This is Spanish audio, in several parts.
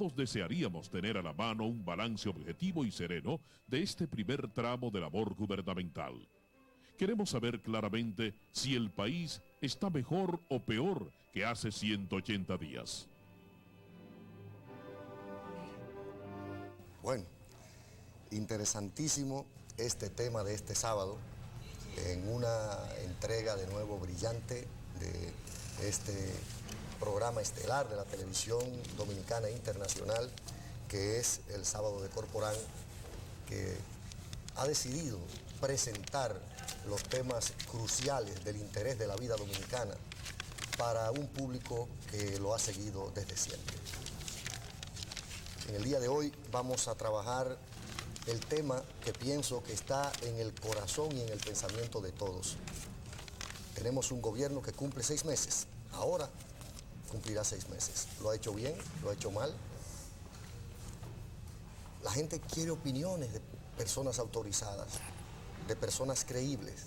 todos desearíamos tener a la mano un balance objetivo y sereno de este primer tramo de labor gubernamental. Queremos saber claramente si el país está mejor o peor que hace 180 días. Bueno, interesantísimo este tema de este sábado, en una entrega de nuevo brillante de este programa estelar de la televisión dominicana e internacional, que es el Sábado de Corporán, que ha decidido presentar los temas cruciales del interés de la vida dominicana para un público que lo ha seguido desde siempre. En el día de hoy vamos a trabajar el tema que pienso que está en el corazón y en el pensamiento de todos. Tenemos un gobierno que cumple 6 meses, ahora cumplirá 6 meses. ¿Lo ha hecho bien? ¿Lo ha hecho mal? La gente quiere opiniones de personas autorizadas, de personas creíbles.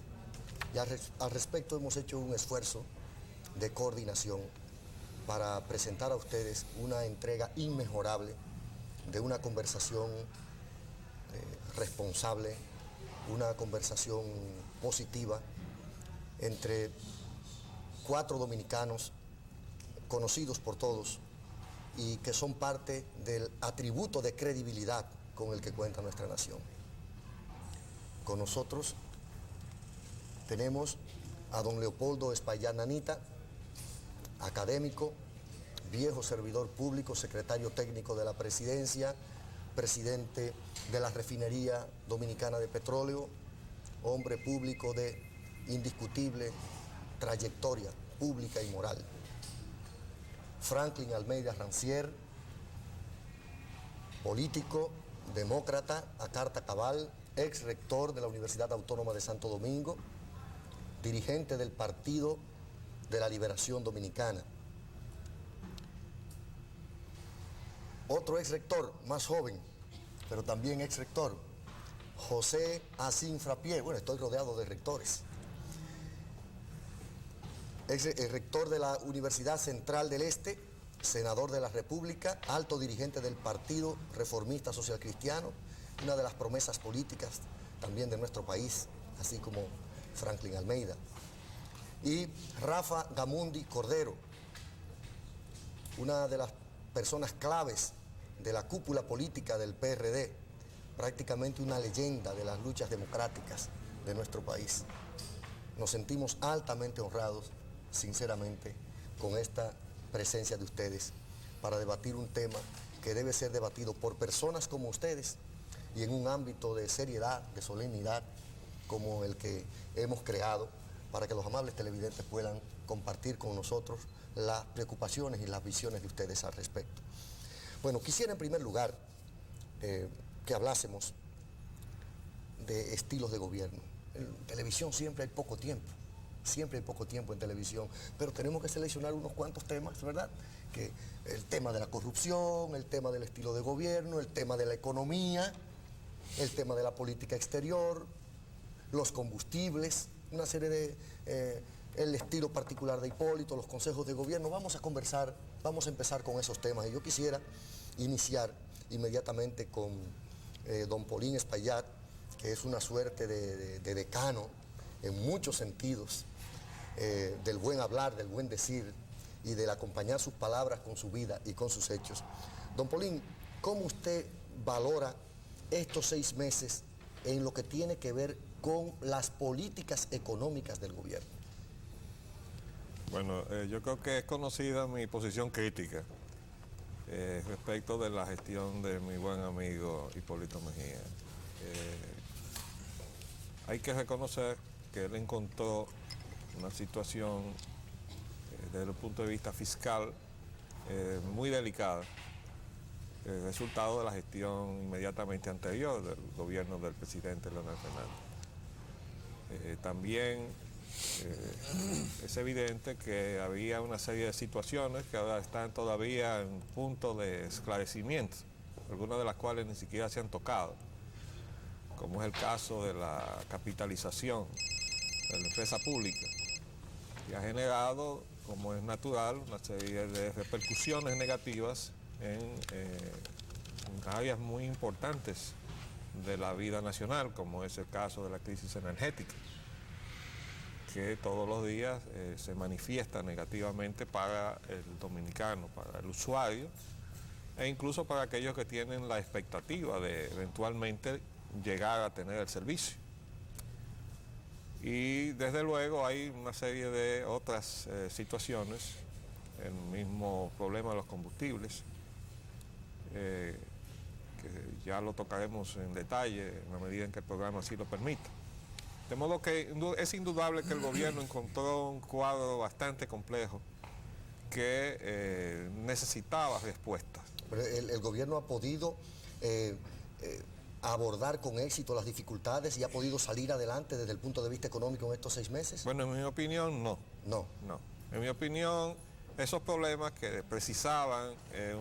Y al respecto hemos hecho un esfuerzo de coordinación para presentar a ustedes una entrega inmejorable de una conversación responsable, una conversación positiva entre 4 dominicanos conocidos por todos y que son parte del atributo de credibilidad con el que cuenta nuestra nación. Con nosotros tenemos a don Leopoldo Espaillán Nanita, académico, viejo servidor público, secretario técnico de la presidencia, presidente de la Refinería Dominicana de Petróleo, hombre público de indiscutible trayectoria pública y moral. Franklin Almeida Rancier, político, demócrata, a carta cabal, ex rector de la Universidad Autónoma de Santo Domingo, dirigente del Partido de la Liberación Dominicana. Otro ex rector, más joven, pero también ex rector, José Asín Frappier. Bueno, estoy rodeado de rectores. Ex rector de la Universidad Central del Este, senador de la República, alto dirigente del Partido Reformista Social Cristiano, una de las promesas políticas también de nuestro país, así como Franklin Almeida. Y Rafa Gamundi Cordero, una de las personas claves de la cúpula política del PRD, prácticamente una leyenda de las luchas democráticas de nuestro país. Nos sentimos altamente honrados, sinceramente, con esta presencia de ustedes para debatir un tema que debe ser debatido por personas como ustedes y en un ámbito de seriedad, de solemnidad, como el que hemos creado, para que los amables televidentes puedan compartir con nosotros las preocupaciones y las visiones de ustedes al respecto. Bueno, quisiera en primer lugar que hablásemos de estilos de gobierno. En televisión siempre hay poco tiempo en televisión, pero tenemos que seleccionar unos cuantos temas, ¿verdad? Que el tema de la corrupción, el tema del estilo de gobierno, el tema de la economía, el tema de la política exterior, los combustibles, una serie de el estilo particular de Hipólito, los consejos de gobierno. Vamos a conversar, vamos a empezar con esos temas. Y yo quisiera iniciar inmediatamente con don Paulín Espaillat, que es una suerte de decano en muchos sentidos, del buen hablar, del buen decir y del acompañar sus palabras con su vida y con sus hechos. Don Paulín, ¿cómo usted valora estos 6 meses en lo que tiene que ver con las políticas económicas del gobierno? Bueno, yo creo que es conocida mi posición crítica respecto de la gestión de mi buen amigo Hipólito Mejía. Hay que reconocer que él encontró una situación desde el punto de vista fiscal muy delicada, el resultado de la gestión inmediatamente anterior del gobierno del presidente Leonel Fernández. También es evidente que había una serie de situaciones que ahora están todavía en punto de esclarecimiento, algunas de las cuales ni siquiera se han tocado, como es el caso de la capitalización de la empresa pública, que ha generado, como es natural, una serie de repercusiones negativas en áreas muy importantes de la vida nacional, como es el caso de la crisis energética, que todos los días se manifiesta negativamente para el dominicano, para el usuario, e incluso para aquellos que tienen la expectativa de eventualmente llegar a tener el servicio. Y desde luego hay una serie de otras situaciones, el mismo problema de los combustibles, que ya lo tocaremos en detalle en la medida en que el programa así lo permita. De modo que es indudable que el gobierno encontró un cuadro bastante complejo que necesitaba respuestas. Pero el gobierno ha podido abordar con éxito las dificultades y ha podido salir adelante desde el punto de vista económico en estos 6 meses. Bueno, en mi opinión, no. No. No. En mi opinión, esos problemas que precisaban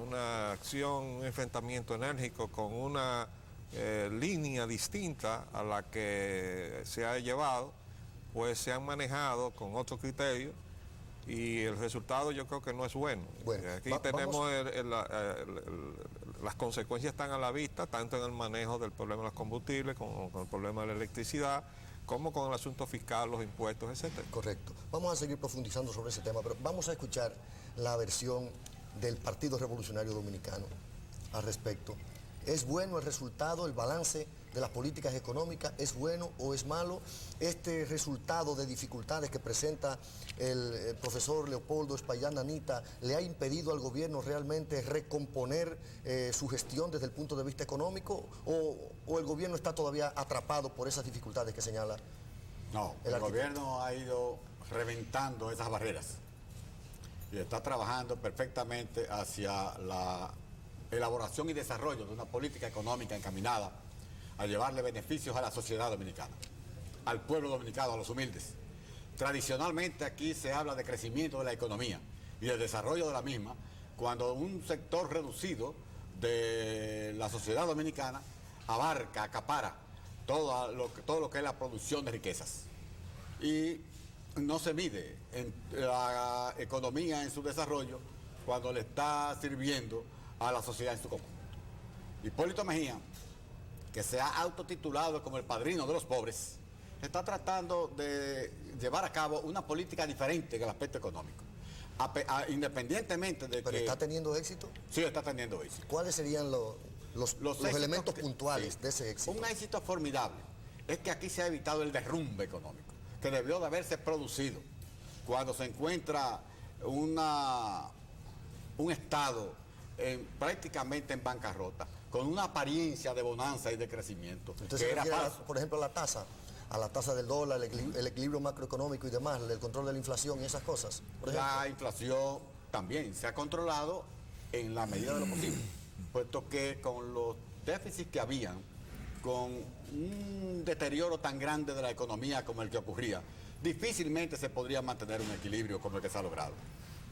una acción, un enfrentamiento enérgico con una línea distinta a la que se ha llevado, pues se han manejado con otro criterio y el resultado yo creo que no es bueno. Aquí tenemos las consecuencias están a la vista, tanto en el manejo del problema de los combustibles, como con el problema de la electricidad, como con el asunto fiscal, los impuestos, etcétera. Correcto. Vamos a seguir profundizando sobre ese tema, pero vamos a escuchar la versión del Partido Revolucionario Dominicano al respecto. ¿Es bueno el resultado, el balance de las políticas económicas? ¿Es bueno o es malo? Este resultado de dificultades que presenta el profesor Leopoldo Espaillán Anita, ¿le ha impedido al gobierno realmente recomponer su gestión desde el punto de vista económico? ¿O el gobierno está todavía atrapado por esas dificultades que señala? No, el gobierno ha ido reventando esas barreras y está trabajando perfectamente hacia la elaboración y desarrollo de una política económica encaminada a llevarle beneficios a la sociedad dominicana, al pueblo dominicano, a los humildes. Tradicionalmente aquí se habla de crecimiento de la economía y del desarrollo de la misma cuando un sector reducido de la sociedad dominicana abarca, acapara todo lo que es la producción de riquezas. Y no se mide en la economía en su desarrollo cuando le está sirviendo a la sociedad en su conjunto. Hipólito Mejía, que se ha autotitulado como el padrino de los pobres, está tratando de llevar a cabo una política diferente en el aspecto económico. Independientemente de ¿Pero que... está teniendo éxito? Sí, está teniendo éxito. ¿Cuáles serían los elementos puntuales de ese éxito? Un éxito formidable es que aquí se ha evitado el derrumbe económico, que debió de haberse producido cuando se encuentra un Estado prácticamente en bancarrota, con una apariencia de bonanza y de crecimiento. Entonces, que era falso. por ejemplo, a la tasa del dólar, el equilibrio macroeconómico y demás, el control de la inflación y esas cosas. La inflación también se ha controlado en la medida de lo posible, puesto que con los déficits que habían, con un deterioro tan grande de la economía como el que ocurría, difícilmente se podría mantener un equilibrio como el que se ha logrado.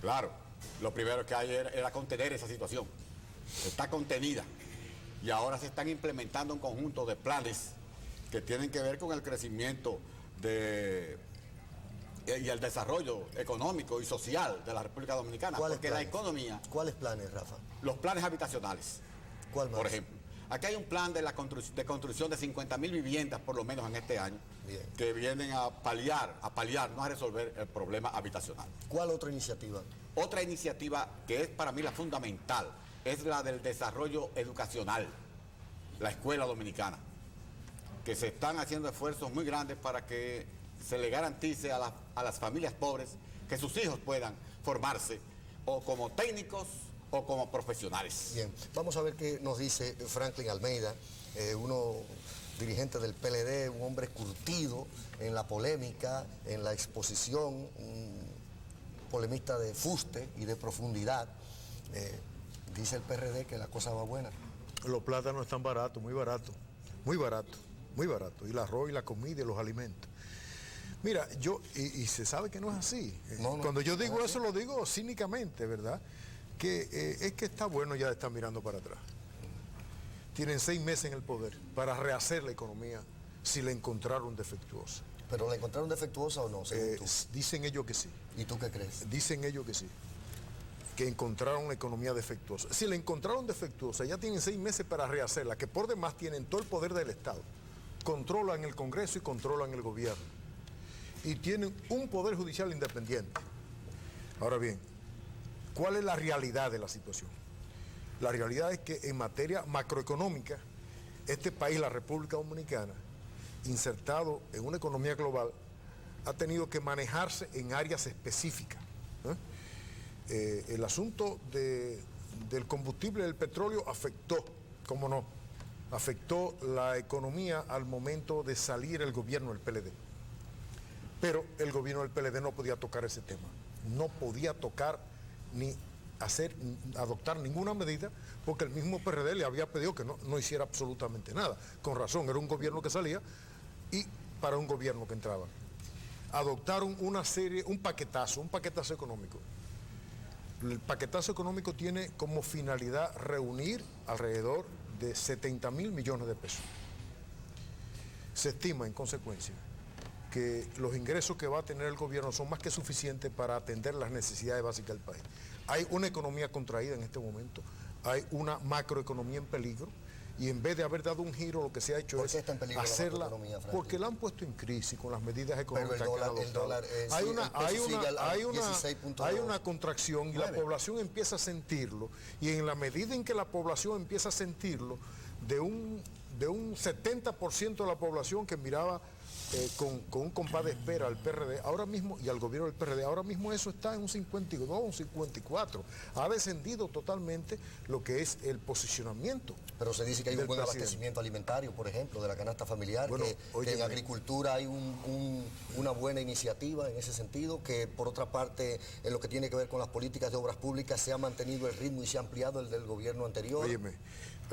Claro, lo primero que hay era contener esa situación. Está contenida y ahora se están implementando un conjunto de planes que tienen que ver con el crecimiento y el desarrollo económico y social de la República Dominicana. Porque la economía... ¿Cuáles planes, Rafa? Los planes habitacionales. ¿Cuál más? Por ejemplo, aquí hay un plan de construcción de 50.000 viviendas por lo menos en este año. Bien. Que vienen a paliar, no a resolver el problema habitacional. ¿Cuál otra iniciativa? Otra iniciativa que es para mí la fundamental es la del desarrollo educacional, la escuela dominicana, que se están haciendo esfuerzos muy grandes para que se le garantice a las familias pobres que sus hijos puedan formarse o como técnicos o como profesionales. Bien, vamos a ver qué nos dice Franklin Almeida, uno dirigente del PLD, un hombre curtido en la polémica, en la exposición, un polemista de fuste y de profundidad. Dice el PRD que la cosa va buena. Los plátanos están baratos, muy baratos, muy baratos, muy baratos. Y el arroz y la comida y los alimentos. Mira, y se sabe que no es así. Cuando yo digo eso, lo digo cínicamente, ¿verdad? Que es que está bueno ya de estar mirando para atrás. Tienen 6 meses en el poder para rehacer la economía si la encontraron defectuosa. ¿Pero la encontraron defectuosa o no, según tú? Dicen ellos que sí. ¿Y tú qué crees? Dicen ellos que sí. que encontraron la economía defectuosa. Si la encontraron defectuosa, ya tienen 6 meses para rehacerla, que por demás tienen todo el poder del Estado. Controlan el Congreso y controlan el gobierno. Y tienen un poder judicial independiente. Ahora bien, ¿cuál es la realidad de la situación? La realidad es que en materia macroeconómica, este país, la República Dominicana, insertado en una economía global, ha tenido que manejarse en áreas específicas. El asunto del combustible del petróleo afectó, cómo no, afectó la economía al momento de salir el gobierno del PLD. Pero el gobierno del PLD no podía tocar ese tema, no podía tocar ni adoptar ninguna medida, porque el mismo PRD le había pedido que no hiciera absolutamente nada. Con razón, era un gobierno que salía y para un gobierno que entraba. Adoptaron un paquetazo económico. El paquetazo económico tiene como finalidad reunir alrededor de 70.000 millones de pesos. Se estima, en consecuencia, que los ingresos que va a tener el gobierno son más que suficientes para atender las necesidades básicas del país. Hay una economía contraída en este momento, hay una macroeconomía en peligro, y en vez de haber dado un giro, lo que se ha hecho es hacerla, porque la han puesto en crisis con las medidas económicas que han adoptado. Hay una contracción y la población empieza a sentirlo, y en la medida en que la población empieza a sentirlo, de un 70% de la población que miraba con un compás de espera al PRD, ahora mismo, y al gobierno del PRD, ahora mismo eso está en un 52, un 54. Ha descendido totalmente lo que es el posicionamiento. Pero se dice que hay un buen abastecimiento alimentario, por ejemplo, de la canasta familiar, bueno, que en agricultura hay una buena iniciativa en ese sentido, que por otra parte, en lo que tiene que ver con las políticas de obras públicas, se ha mantenido el ritmo y se ha ampliado el del gobierno anterior.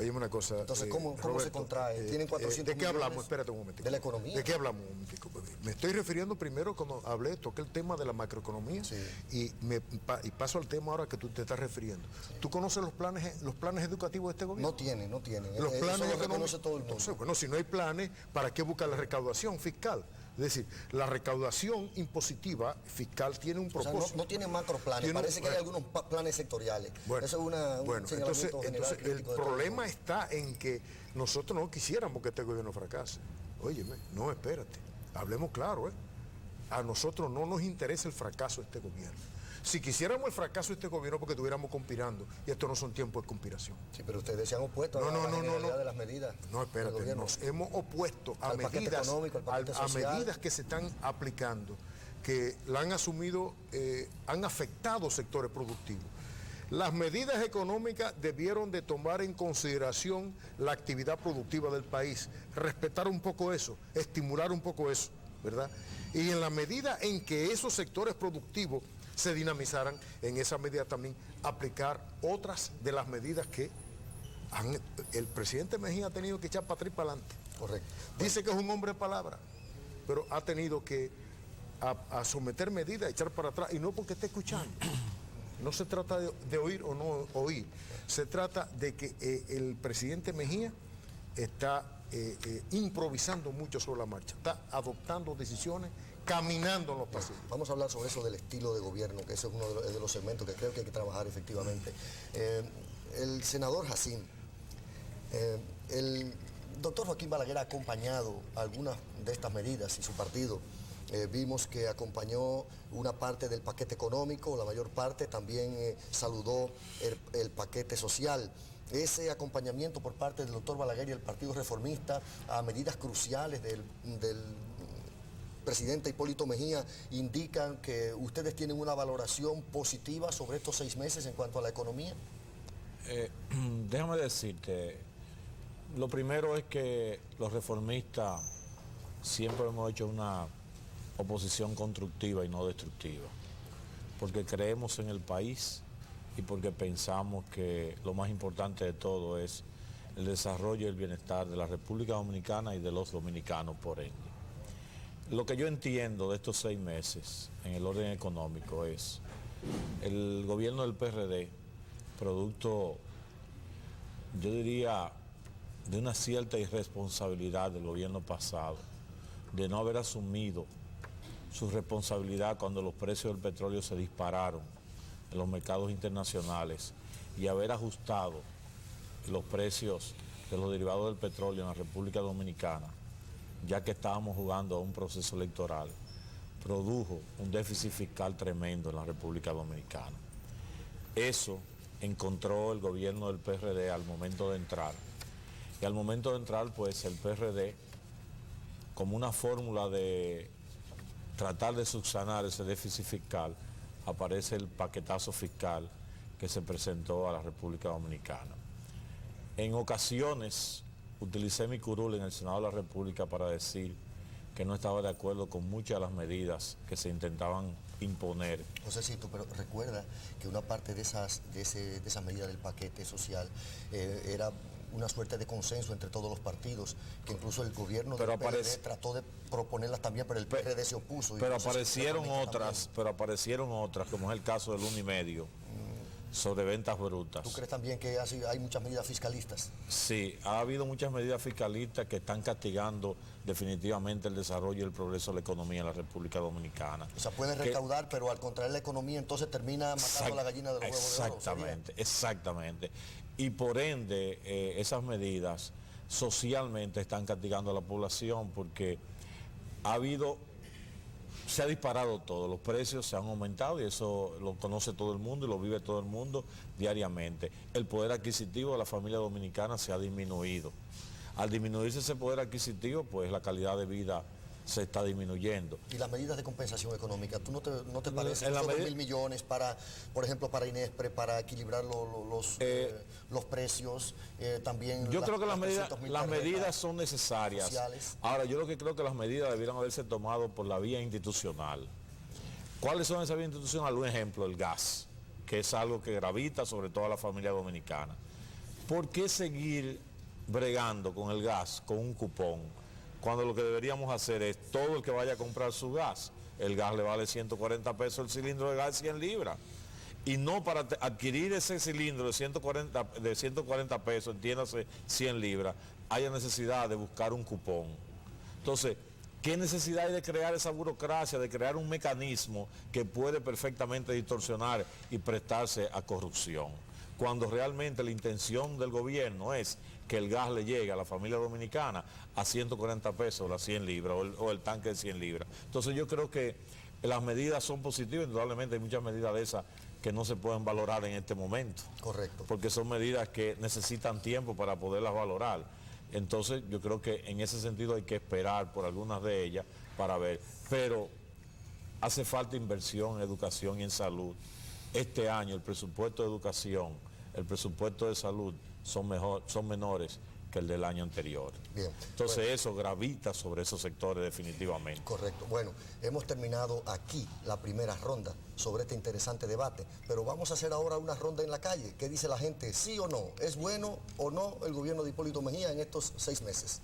Óyeme una cosa. Entonces, ¿cómo Roberto, se contrae? ¿Tienen 400 ¿De qué hablamos? Espérate un momento. ¿De la economía? ¿De qué hablamos? Me estoy refiriendo primero, cuando toqué el tema de la macroeconomía, sí, y paso al tema ahora que tú te estás refiriendo. Sí. ¿Tú conoces los planes educativos de este gobierno? No tienen. Los planes eso lo reconoce todo el mundo. Entonces, bueno, si no hay planes, ¿para qué buscar la recaudación fiscal? Es decir, la recaudación impositiva fiscal tiene un propósito. O sea, no tiene macroplanes, parece que hay algunos planes sectoriales. Bueno, eso es entonces el problema está en que nosotros no quisiéramos que este gobierno fracase. Óyeme, no, espérate, hablemos claro, a nosotros no nos interesa el fracaso de este gobierno. Si quisiéramos el fracaso de este gobierno, porque estuviéramos conspirando, y estos no son tiempos de conspiración. Sí, pero ustedes se han opuesto a la generalidad de las medidas. No, espérate, nos hemos opuesto a medidas que se están aplicando, que la han asumido, han afectado sectores productivos. Las medidas económicas debieron de tomar en consideración la actividad productiva del país, respetar un poco eso, estimular un poco eso, ¿verdad? Y en la medida en que esos sectores productivos se dinamizaran, en esa medida también aplicar otras de las medidas que el presidente Mejía ha tenido que echar para atrás y para adelante. Correcto. Dice que es un hombre de palabra, pero ha tenido que a someter medidas, echar para atrás, y no porque esté escuchando. No se trata de oír o no oír, se trata de que el presidente Mejía está improvisando mucho sobre la marcha, está adoptando decisiones, caminando en los pasillos. Vamos a hablar sobre eso del estilo de gobierno, que ese es uno de los segmentos que creo que hay que trabajar efectivamente. El senador Jacín, el doctor Joaquín Balaguer ha acompañado algunas de estas medidas y su partido. Vimos que acompañó una parte del paquete económico, la mayor parte, también saludó el paquete social. Ese acompañamiento por parte del doctor Balaguer y el Partido Reformista a medidas cruciales del presidente Hipólito Mejía indican que ustedes tienen una valoración positiva sobre estos 6 meses en cuanto a la economía. Déjame decirte, lo primero es que los reformistas siempre hemos hecho una oposición constructiva y no destructiva, porque creemos en el país y porque pensamos que lo más importante de todo es el desarrollo y el bienestar de la República Dominicana y de los dominicanos por ende. Lo que yo entiendo de estos 6 meses en el orden económico es el gobierno del PRD, producto, yo diría, de una cierta irresponsabilidad del gobierno pasado, de no haber asumido su responsabilidad cuando los precios del petróleo se dispararon en los mercados internacionales y haber ajustado los precios de los derivados del petróleo en la República Dominicana, ya que estábamos jugando a un proceso electoral, produjo un déficit fiscal tremendo en la República Dominicana. Eso encontró el gobierno del PRD al momento de entrar. Y al momento de entrar, pues el PRD, como una fórmula de tratar de subsanar ese déficit fiscal, aparece el paquetazo fiscal que se presentó a la República Dominicana. En ocasiones utilicé mi curul en el Senado de la República para decir que no estaba de acuerdo con muchas de las medidas que se intentaban imponer. Josecito, pero recuerda que una parte de esas medidas del paquete social era una suerte de consenso entre todos los partidos, que incluso el gobierno del PRD trató de proponerlas también, pero el PRD se opuso. Pero aparecieron otras, como es el caso del 1,5, sobre ventas brutas. ¿Tú crees también que hay muchas medidas fiscalistas? Sí, ha habido muchas medidas fiscalistas que están castigando definitivamente el desarrollo y el progreso de la economía en la República Dominicana. O sea, pueden recaudar, pero al contraer la economía, entonces termina matando a la gallina de los huevos de oro. Exactamente, exactamente. Y por ende, esas medidas socialmente están castigando a la población porque se ha disparado todo, los precios se han aumentado y eso lo conoce todo el mundo y lo vive todo el mundo diariamente. El poder adquisitivo de la familia dominicana se ha disminuido. Al disminuirse ese poder adquisitivo, pues la calidad de vida se está disminuyendo. Y las medidas de compensación económica, ¿tú no te parece esos 2.000 millones para, por ejemplo, para Inespre, para equilibrar los precios, también? Yo creo que las medidas son necesarias. Sociales. Ahora, yo lo que creo que las medidas debieran haberse tomado por la vía institucional. ¿Cuáles son esas vías institucionales? Un ejemplo, el gas, que es algo que gravita sobre toda la familia dominicana. ¿Por qué seguir bregando con el gas, con un cupón, cuando lo que deberíamos hacer es todo el que vaya a comprar su gas, el gas le vale 140 pesos el cilindro de gas de 100 libras? Y no para adquirir ese cilindro de 140 pesos, entiéndase 100 libras, haya necesidad de buscar un cupón. Entonces, ¿qué necesidad hay de crear esa burocracia, de crear un mecanismo que puede perfectamente distorsionar y prestarse a corrupción? Cuando realmente la intención del gobierno es que el gas le llegue a la familia dominicana a 140 pesos las 100 libras o el tanque de 100 libras. Entonces yo creo que las medidas son positivas, indudablemente hay muchas medidas de esas que no se pueden valorar en este momento. Correcto. Porque son medidas que necesitan tiempo para poderlas valorar. Entonces yo creo que en ese sentido hay que esperar por algunas de ellas para ver. Pero hace falta inversión en educación y en salud. Este año el presupuesto de educación, el presupuesto de salud son menores que el del año anterior. Bien. Entonces bueno, eso gravita sobre esos sectores definitivamente. Correcto. Bueno, hemos terminado aquí la primera ronda sobre este interesante debate, pero vamos a hacer ahora una ronda en la calle. ¿Qué dice la gente? ¿Sí o no? ¿Es bueno o no el gobierno de Hipólito Mejía en estos 6 meses?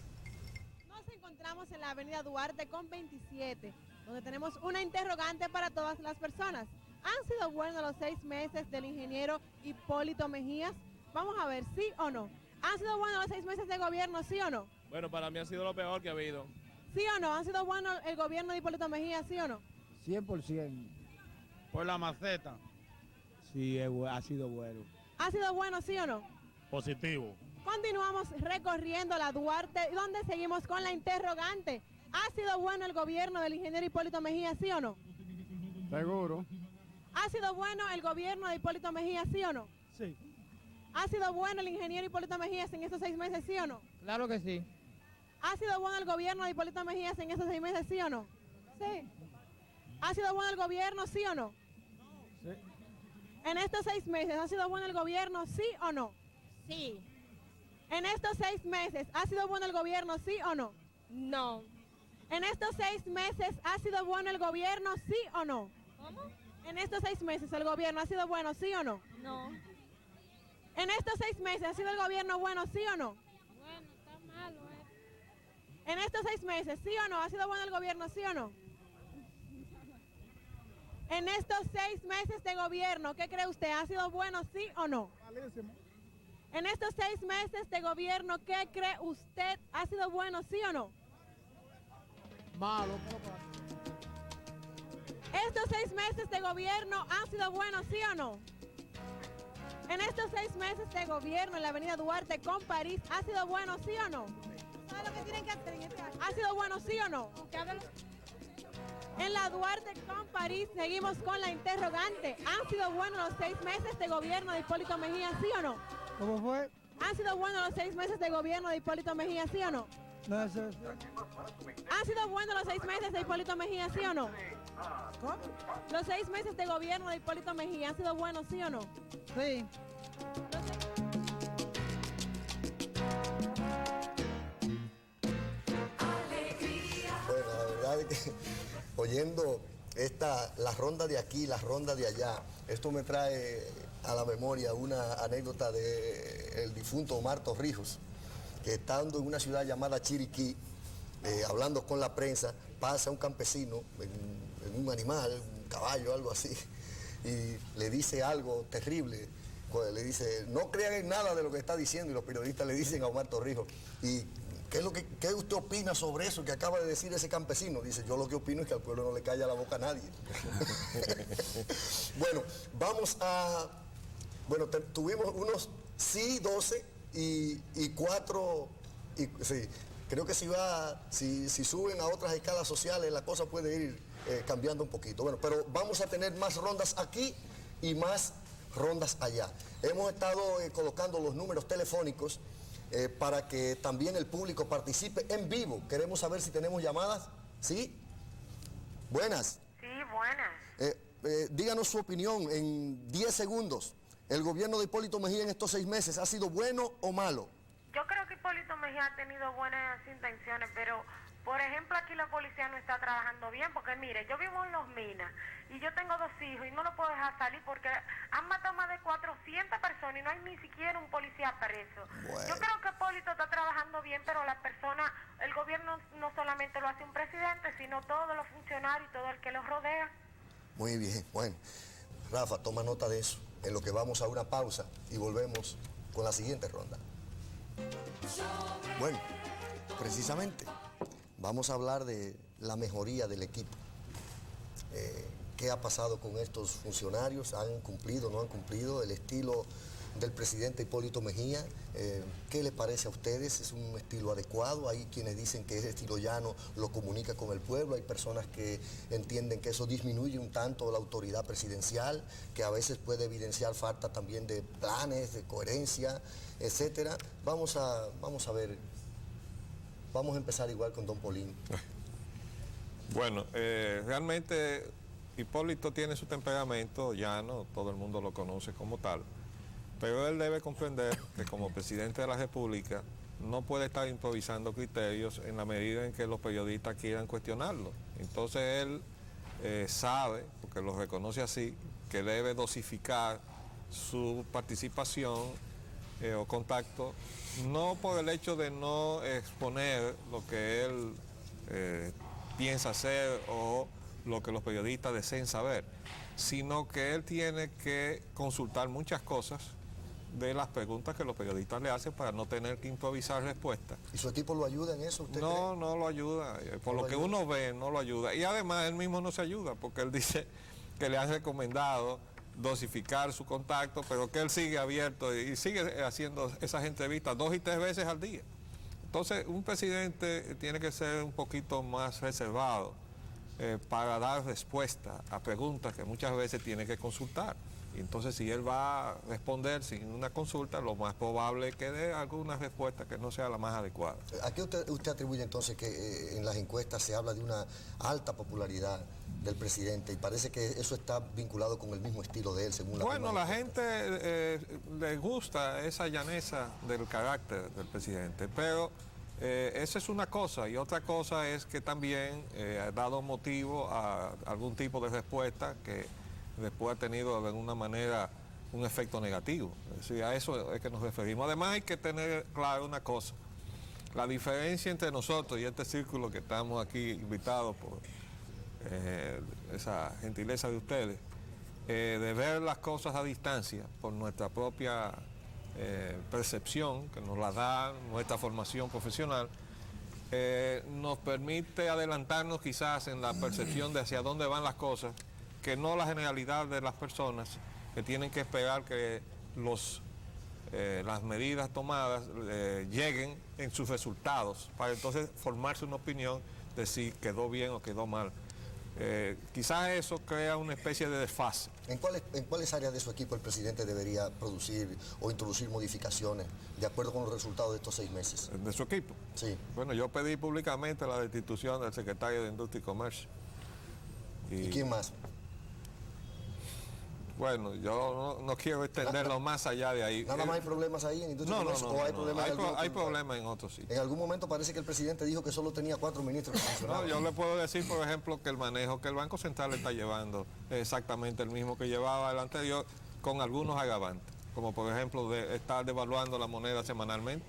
Nos encontramos en la avenida Duarte con 27, donde tenemos una interrogante para todas las personas. ¿Han sido buenos los 6 meses del ingeniero Hipólito Mejías? Vamos a ver, ¿sí o no? ¿Han sido buenos los 6 meses de gobierno, sí o no? Bueno, para mí ha sido lo peor que ha habido. ¿Sí o no? ¿Han sido buenos el gobierno de Hipólito Mejía, sí o no? 100%. Por la maceta. Sí, ha sido bueno. ¿Ha sido bueno, sí o no? Positivo. Continuamos recorriendo la Duarte, donde seguimos con la interrogante. ¿Ha sido bueno el gobierno del ingeniero Hipólito Mejía, sí o no? Seguro. ¿Ha sido bueno el gobierno de Hipólito Mejía, sí o no? Sí. ¿Ha sido bueno el ingeniero Hipólito Mejías en estos 6 meses, sí o no? Claro que sí. ¿Ha sido bueno el gobierno de Hipólito Mejías en estos 6 meses, sí o no? Sí. ¿Ha sido bueno el gobierno, sí o no? Sí. En estos 6 meses, ¿ha sido bueno el gobierno, sí o no? Sí. En estos 6 meses, ¿ha sido bueno el gobierno, sí o no? No. En estos 6 meses, ¿ha sido bueno el gobierno, sí o no? ¿Cómo? En estos 6 meses, ¿el gobierno ha sido bueno, sí o no? No. En estos 6 meses, ¿ha sido el gobierno bueno, sí o no? Bueno, está malo, En estos 6 meses, ¿sí o no? ¿Ha sido bueno el gobierno, sí o no? En estos 6 meses de gobierno, ¿qué cree usted? ¿Ha sido bueno, sí o no? Malísimo. En estos 6 meses de gobierno, ¿qué cree usted? ¿Ha sido bueno, sí o no? Malo, ¿Estos 6 meses de gobierno han sido buenos, sí o no? En estos 6 meses de gobierno en la avenida Duarte con París, ¿ha sido bueno, sí o no? ¿Saben lo que tienen que hacer en este año? ¿Ha sido bueno, sí o no? En la Duarte con París seguimos con la interrogante. ¿Han sido buenos los 6 meses de gobierno de Hipólito Mejía, sí o no? ¿Cómo fue? ¿Han sido buenos los 6 meses de gobierno de Hipólito Mejía, sí o no? No sé. ¿Han sido buenos los 6 meses de Hipólito Mejía, sí o no? ¿Cómo? Los 6 meses de gobierno de Hipólito Mejía, ¿han sido buenos, sí o no? Sí. Bueno, la verdad es que oyendo la ronda de aquí, la ronda de allá, esto me trae a la memoria una anécdota del difunto Omar Torrijos, que estando en una ciudad llamada Chiriquí, hablando con la prensa, pasa un campesino en un animal, un caballo, algo así, y le dice algo terrible. Le dice, no crean en nada de lo que está diciendo, y los periodistas le dicen a Omar Torrijos, ¿y qué usted opina sobre eso que acaba de decir ese campesino? Dice, yo lo que opino es que al pueblo no le calla la boca a nadie. Bueno, tuvimos unos sí 12 y 4, sí, creo que si suben a otras escalas sociales la cosa puede ir cambiando un poquito. Bueno, pero vamos a tener más rondas aquí y más rondas allá. Hemos estado colocando los números telefónicos para que también el público participe en vivo. Queremos saber si tenemos llamadas. ¿Sí? Buenas. Sí, buenas. Díganos su opinión en 10 segundos. ¿El gobierno de Hipólito Mejía en estos 6 meses ha sido bueno o malo? Yo creo que Hipólito Mejía ha tenido buenas intenciones, pero, por ejemplo, aquí la policía no está trabajando bien, porque mire, yo vivo en Los Minas y yo tengo 2 hijos y no lo puedo dejar salir porque han matado más de 400 personas y no hay ni siquiera un policía preso. Bueno. Yo creo que Hipólito está trabajando bien, pero las personas, el gobierno no solamente lo hace un presidente, sino todos los funcionarios y todo el que los rodea. Muy bien, bueno. Rafa, toma nota de eso, en lo que vamos a una pausa y volvemos con la siguiente ronda. Bueno, precisamente vamos a hablar de la mejoría del equipo. ¿Qué ha pasado con estos funcionarios? ¿Han cumplido, no han cumplido el estilo del presidente Hipólito Mejía? ¿Qué les parece a ustedes? ¿Es un estilo adecuado? Hay quienes dicen que ese estilo llano lo comunica con el pueblo. Hay personas que entienden que eso disminuye un tanto la autoridad presidencial, que a veces puede evidenciar falta también de planes, de coherencia, etcétera. Vamos a ver. Vamos a empezar igual con don Polín. Bueno, realmente Hipólito tiene su temperamento llano, todo el mundo lo conoce como tal, pero él debe comprender que como presidente de la República no puede estar improvisando criterios en la medida en que los periodistas quieran cuestionarlo. Entonces él sabe, porque lo reconoce así, que debe dosificar su participación o contacto, no por el hecho de no exponer lo que él piensa hacer o lo que los periodistas deseen saber, sino que él tiene que consultar muchas cosas de las preguntas que los periodistas le hacen para no tener que improvisar respuestas. ¿Y su equipo lo ayuda en eso? ¿Usted no, cree? No lo ayuda. Por lo que uno ve, no lo ayuda. Y además él mismo no se ayuda, porque él dice que le han recomendado dosificar su contacto, pero que él sigue abierto y sigue haciendo esas entrevistas 2 y 3 veces al día. Entonces, un presidente tiene que ser un poquito más reservado para dar respuesta a preguntas que muchas veces tiene que consultar. Y entonces, si él va a responder sin una consulta, lo más probable es que dé alguna respuesta que no sea la más adecuada. ¿A qué usted atribuye entonces que en las encuestas se habla de una alta popularidad del presidente y parece que eso está vinculado con el mismo estilo de él, según la... Bueno, la gente le gusta esa llaneza del carácter del presidente, pero esa es una cosa, y otra cosa es que también ha dado motivo a algún tipo de respuesta que después ha tenido de alguna manera un efecto negativo. Es decir, a eso es que nos referimos. Además hay que tener claro una cosa, la diferencia entre nosotros y este círculo que estamos aquí invitados por esa gentileza de ustedes, de ver las cosas a distancia por nuestra propia percepción que nos la da nuestra formación profesional, nos permite adelantarnos quizás en la percepción de hacia dónde van las cosas, que no la generalidad de las personas que tienen que esperar que las medidas tomadas lleguen en sus resultados, para entonces formarse una opinión de si quedó bien o quedó mal. Quizás eso crea una especie de desfase. ¿En cuáles áreas de su equipo el presidente debería producir o introducir modificaciones de acuerdo con los resultados de estos 6 meses? ¿De su equipo? Sí. Bueno, yo pedí públicamente la destitución del secretario de Industria y Comercio. ¿Y quién más? Bueno, yo no quiero extenderlo más allá de ahí. ¿Nada más hay problemas ahí en Industria y Comercio? No, hay problemas en otros sitios. En algún momento parece que el presidente dijo que solo tenía 4 ministros que funcionaban. No, yo le puedo decir, por ejemplo, que el manejo que el Banco Central está llevando es exactamente el mismo que llevaba el anterior, con algunos agravantes, como por ejemplo de estar devaluando la moneda semanalmente.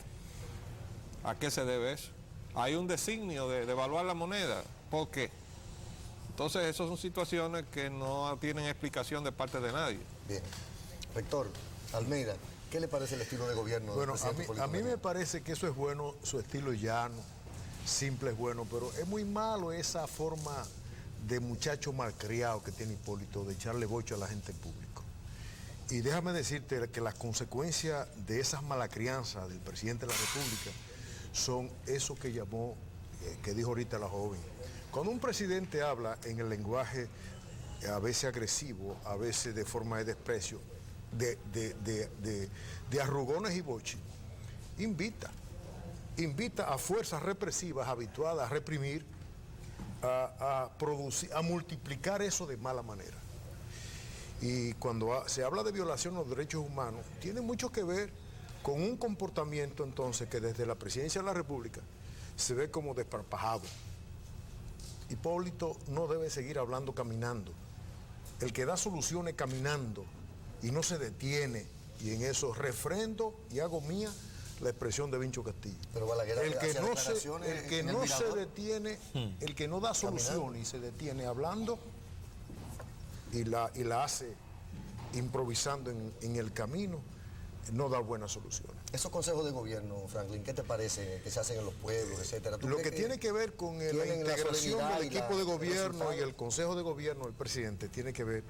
¿A qué se debe eso? Hay un designio de devaluar la moneda. ¿Por qué? Entonces, esas son situaciones que no tienen explicación de parte de nadie. Bien. Rector Almeida, ¿qué le parece el estilo de gobierno del presidente? A mí me parece que eso es bueno, su estilo llano, simple es bueno, pero es muy malo esa forma de muchacho malcriado que tiene Hipólito de echarle bocho a la gente en público. Y déjame decirte que las consecuencias de esas malas crianzas del presidente de la República son eso que llamó, que dijo ahorita la joven. Cuando un presidente habla en el lenguaje a veces agresivo, a veces de forma de desprecio, de arrugones y boches, invita a fuerzas represivas habituadas a reprimir, a producir, a multiplicar eso de mala manera. Y cuando se habla de violación de los derechos humanos, tiene mucho que ver con un comportamiento entonces que desde la presidencia de la República se ve como desparpajado. Hipólito no debe seguir hablando caminando. El que da soluciones caminando y no se detiene, y en eso refrendo y hago mía la expresión de Vincho Castillo. Pero Balaguer, el que no se detiene, el que no da soluciones y se detiene hablando y la hace improvisando en el camino, no da buenas soluciones. Esos consejos de gobierno, Franklin, ¿qué te parece que se hacen en los pueblos, etcétera? Lo que tiene que ver con la integración del equipo de gobierno y el consejo de gobierno del presidente tiene que ver,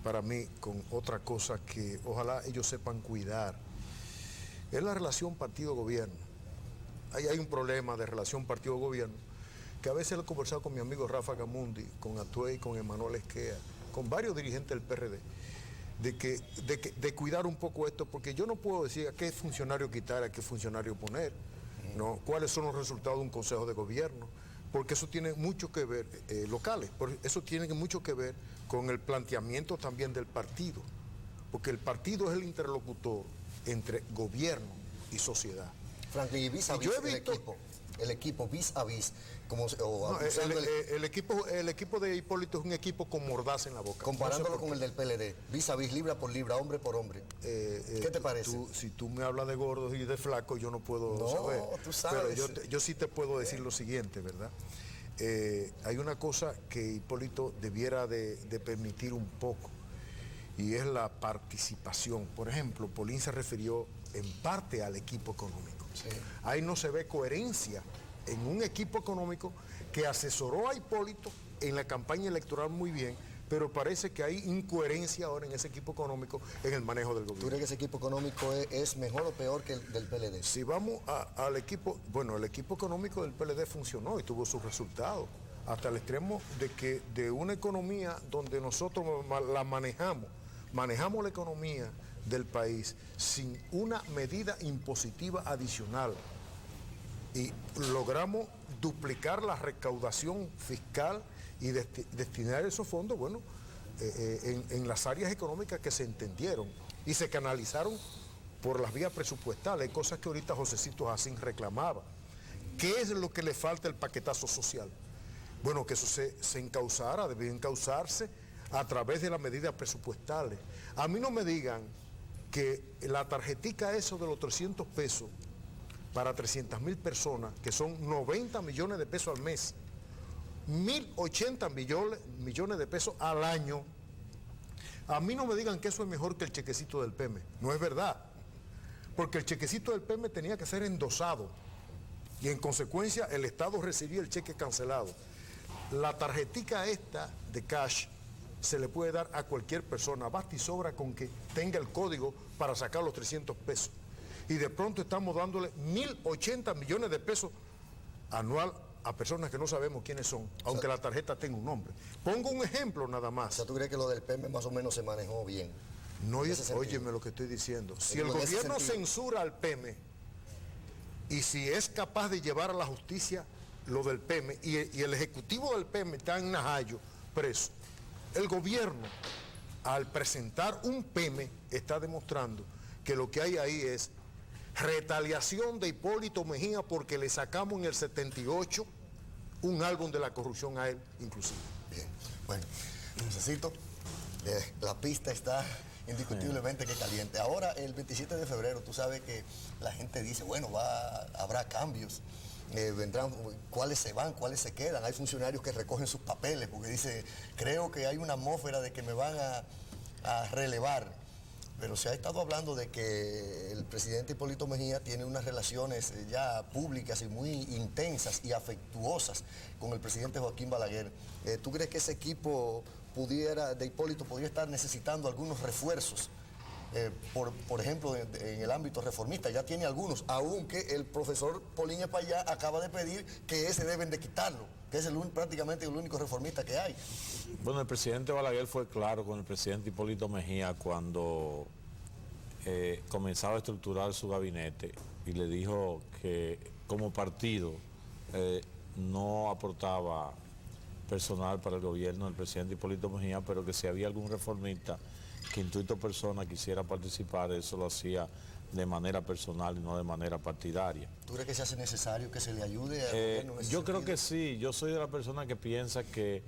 para mí, con otra cosa que ojalá ellos sepan cuidar. Es la relación partido-gobierno. Ahí hay un problema de relación partido-gobierno que a veces lo he conversado con mi amigo Rafa Gamundi, con Atuey, con Emanuel Esquea, con varios dirigentes del PRD. De cuidar un poco esto, porque yo no puedo decir a qué funcionario quitar, a qué funcionario poner, ¿no? Cuáles son los resultados de un consejo de gobierno, porque eso tiene mucho que ver, locales, eso tiene mucho que ver con el planteamiento también del partido, porque el partido es el interlocutor entre gobierno y sociedad. Franklin, y vis a vis el equipo vis a vis, como el equipo de Hipólito es un equipo con mordaza en la boca. Comparándolo con el del PLD, vis a vis, libra por libra, hombre por hombre. ¿Qué te parece? Si tú me hablas de gordos y de flacos, yo no puedo saber. Tú sabes. Pero yo sí te puedo decir lo siguiente, ¿verdad? Hay una cosa que Hipólito debiera de permitir un poco, y es la participación. Por ejemplo, Polín se refirió en parte al equipo económico. Sí. Ahí no se ve coherencia en un equipo económico que asesoró a Hipólito en la campaña electoral muy bien, pero parece que hay incoherencia ahora en ese equipo económico en el manejo del gobierno. ¿Tú crees que ese equipo económico es mejor o peor que el del PLD? Si vamos al equipo, bueno, el equipo económico del PLD funcionó y tuvo sus resultados, hasta el extremo de que de una economía donde nosotros la manejamos la economía del país sin una medida impositiva adicional y logramos duplicar la recaudación fiscal y destinar esos fondos, bueno, en las áreas económicas que se entendieron y se canalizaron por las vías presupuestales, cosas que ahorita Josecito Jacín reclamaba. ¿Qué es lo que le falta al paquetazo social? Bueno, que eso se encauzara, debía encauzarse a través de las medidas presupuestales. A mí no me digan que la tarjetica eso de los 300 pesos para 300,000 personas, que son 90 millones de pesos al mes, 1.080 millones de pesos al año, a mí no me digan que eso es mejor que el chequecito del PEME. No es verdad, porque el chequecito del PEME tenía que ser endosado y en consecuencia el Estado recibió el cheque cancelado. La tarjetica esta de cash se le puede dar a cualquier persona, basta y sobra con que tenga el código para sacar los 300 pesos. Y de pronto estamos dándole 1.080 millones de pesos anual a personas que no sabemos quiénes son, aunque la tarjeta tenga un nombre. Pongo un ejemplo nada más. O sea, ¿tú crees que lo del PEME más o menos se manejó bien? No, óyeme lo que estoy diciendo. Si el gobierno censura al PEME y si es capaz de llevar a la justicia lo del PEME y el ejecutivo del PEME está en Najayo preso, el gobierno al presentar un PEME está demostrando que lo que hay ahí es retaliación de Hipólito Mejía porque le sacamos en el 78 un álbum de la corrupción a él inclusive. Bien, bueno, necesito, la pista está indiscutiblemente que caliente. Ahora, el 27 de febrero, tú sabes que la gente dice, bueno, habrá cambios, vendrán, cuáles se van, cuáles se quedan. Hay funcionarios que recogen sus papeles porque dice, creo que hay una atmósfera de que me van a relevar. Pero se ha estado hablando de que el presidente Hipólito Mejía tiene unas relaciones ya públicas y muy intensas y afectuosas con el presidente Joaquín Balaguer. ¿Tú crees que ese equipo de Hipólito podría estar necesitando algunos refuerzos? Por ejemplo, en el ámbito reformista, ya tiene algunos, aunque el profesor Polín Espallá acaba de pedir que ese deben de quitarlo, que es prácticamente el único reformista que hay. Bueno, el presidente Balaguer fue claro con el presidente Hipólito Mejía cuando comenzaba a estructurar su gabinete y le dijo que como partido no aportaba personal para el gobierno del presidente Hipólito Mejía, pero que si había algún reformista que intuito persona quisiera participar, eso lo hacía de manera personal y no de manera partidaria. ¿Tú crees que se hace necesario que se le ayude al gobierno en ese Yo creo sentido? que sí, yo soy de la persona que piensa que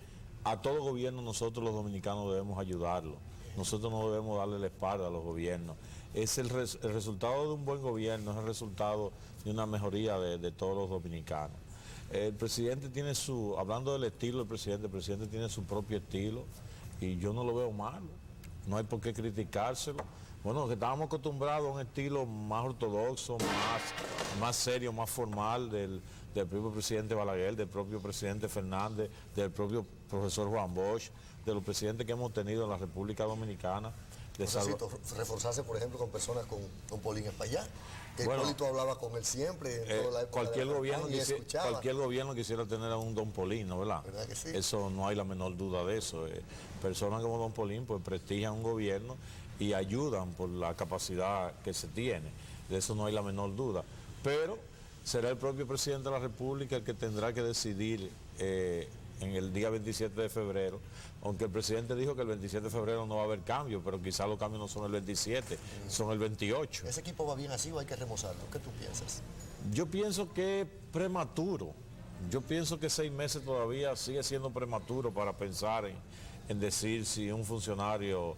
a todo gobierno nosotros los dominicanos debemos ayudarlo, nosotros no debemos darle la espalda a los gobiernos. Es el resultado de un buen gobierno, es el resultado de una mejoría de todos los dominicanos. El presidente tiene hablando del estilo del presidente, el presidente tiene su propio estilo y yo no lo veo malo. No hay por qué criticárselo. Bueno, que estábamos acostumbrados a un estilo más ortodoxo, más serio, más formal del propio presidente Balaguer, del propio presidente Fernández, del propio profesor Juan Bosch, de los presidentes que hemos tenido en la República Dominicana. Reforzarse, por ejemplo, con personas con Polín Espallá, que Hipólito hablaba con él siempre. En toda la época cualquier gobierno quisiera tener a un Don Polín, ¿no? ¿Verdad? ¿Verdad que sí? Eso no hay la menor duda de eso. Personas como Don Polín pues prestigian un gobierno y ayudan por la capacidad que se tiene. De eso no hay la menor duda. Pero será el propio presidente de la República el que tendrá que decidir en el día 27 de febrero, aunque el presidente dijo que el 27 de febrero no va a haber cambio, pero quizás los cambios no son el 27, son el 28. ¿Ese equipo va bien así o hay que remozarlo? ¿Qué tú piensas? Yo pienso que es prematuro. Yo pienso que 6 meses todavía sigue siendo prematuro para pensar en decir si un funcionario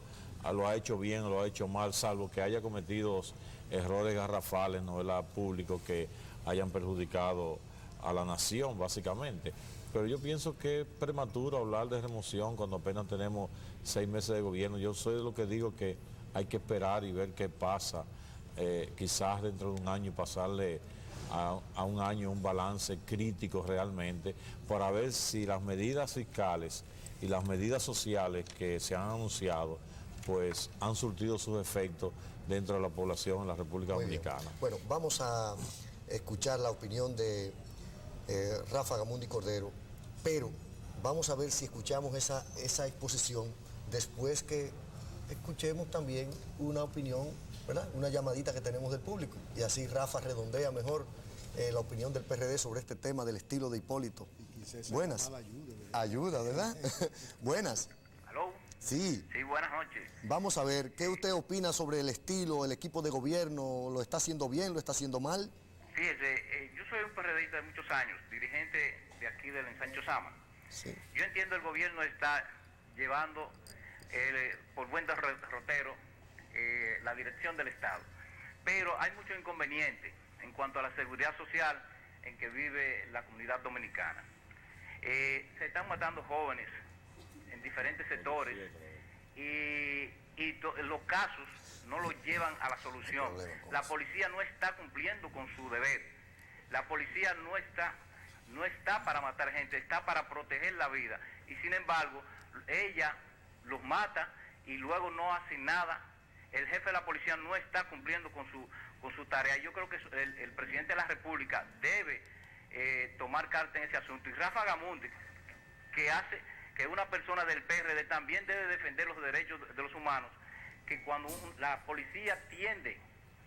lo ha hecho bien o lo ha hecho mal, salvo que haya cometido errores garrafales, ¿no?, públicos que hayan perjudicado a la nación, básicamente. Pero yo pienso que es prematuro hablar de remoción cuando apenas tenemos 6 meses de gobierno. Yo soy de lo que digo que hay que esperar y ver qué pasa. Quizás dentro de un año pasarle a un año un balance crítico realmente para ver si las medidas fiscales y las medidas sociales que se han anunciado pues han surtido sus efectos dentro de la población en la República Dominicana. Bueno, vamos a escuchar la opinión de Rafa Gamundi Cordero, pero vamos a ver si escuchamos esa exposición después que escuchemos también una opinión, ¿verdad?, una llamadita que tenemos del público, y así Rafa redondea mejor la opinión del PRD sobre este tema del estilo de Hipólito. Buenas. Ayuda, ¿verdad? Buenas. ¿Aló? Sí. Sí, buenas noches. Vamos a ver, ¿qué usted opina sobre el estilo, el equipo de gobierno? ¿Lo está haciendo bien, lo está haciendo mal? Fíjese, yo soy un PRDista de muchos años, dirigente de aquí del Ensancho Sama. Sí. Yo entiendo el gobierno está llevando por buen derrotero la dirección del Estado, pero hay muchos inconvenientes en cuanto a la seguridad social en que vive la comunidad dominicana. Se están matando jóvenes en diferentes sectores y los casos no los llevan a la solución. La policía no está cumpliendo con su deber. La policía no está para matar gente, está para proteger la vida. Y sin embargo, ella los mata y luego no hace nada. El jefe de la policía no está cumpliendo con su tarea. Yo creo que el presidente de la República debe tomar carta en ese asunto. Y Rafa Gamundi, que una persona del PRD, también debe defender los derechos de los humanos, que cuando la policía tiende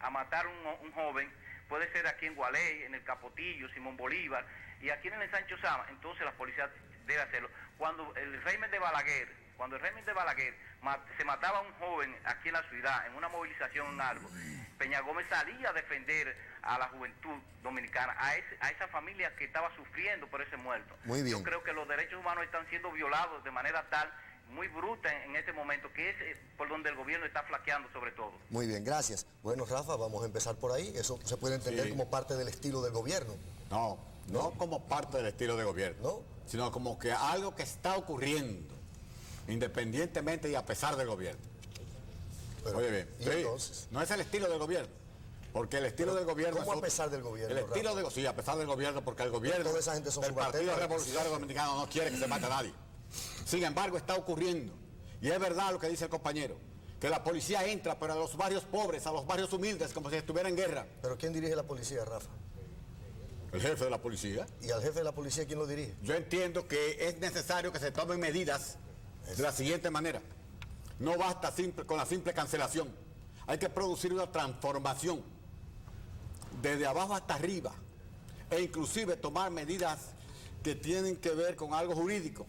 a matar a un joven, puede ser aquí en Gualey, en el Capotillo, Simón Bolívar, y aquí en el Sancho Sama, entonces la policía debe hacerlo. Cuando el régimen de Balaguer se mataba a un joven aquí en la ciudad, en una movilización en algo, Peña Gómez salía a defender a la juventud dominicana, a esa familia que estaba sufriendo por ese muerto. Muy bien. Yo creo que los derechos humanos están siendo violados de manera tal, muy bruta en este momento, que es por donde el gobierno está flaqueando sobre todo. Muy bien, gracias. Bueno, Rafa, vamos a empezar por ahí. Eso se puede entender como parte del estilo del gobierno. No como parte del estilo de gobierno, sino como que algo que está ocurriendo, independientemente y a pesar del gobierno. Pero, oye bien, ¿y entonces? No es el estilo del gobierno, porque el estilo del gobierno... ¿Cómo a pesar del gobierno, El estilo de, sí, a pesar del gobierno, porque el gobierno, toda esa gente son el Partido Revolucionario Dominicano no quiere que se mate a nadie. Sin embargo, está ocurriendo, y es verdad lo que dice el compañero, que la policía entra, pero a los barrios pobres, a los barrios humildes, como si estuviera en guerra. ¿Pero quién dirige la policía, Rafa? El jefe de la policía. ¿Y al jefe de la policía quién lo dirige? Yo entiendo que es necesario que se tomen medidas de la siguiente manera. No basta con la simple cancelación. Hay que producir una transformación desde abajo hasta arriba e inclusive tomar medidas que tienen que ver con algo jurídico,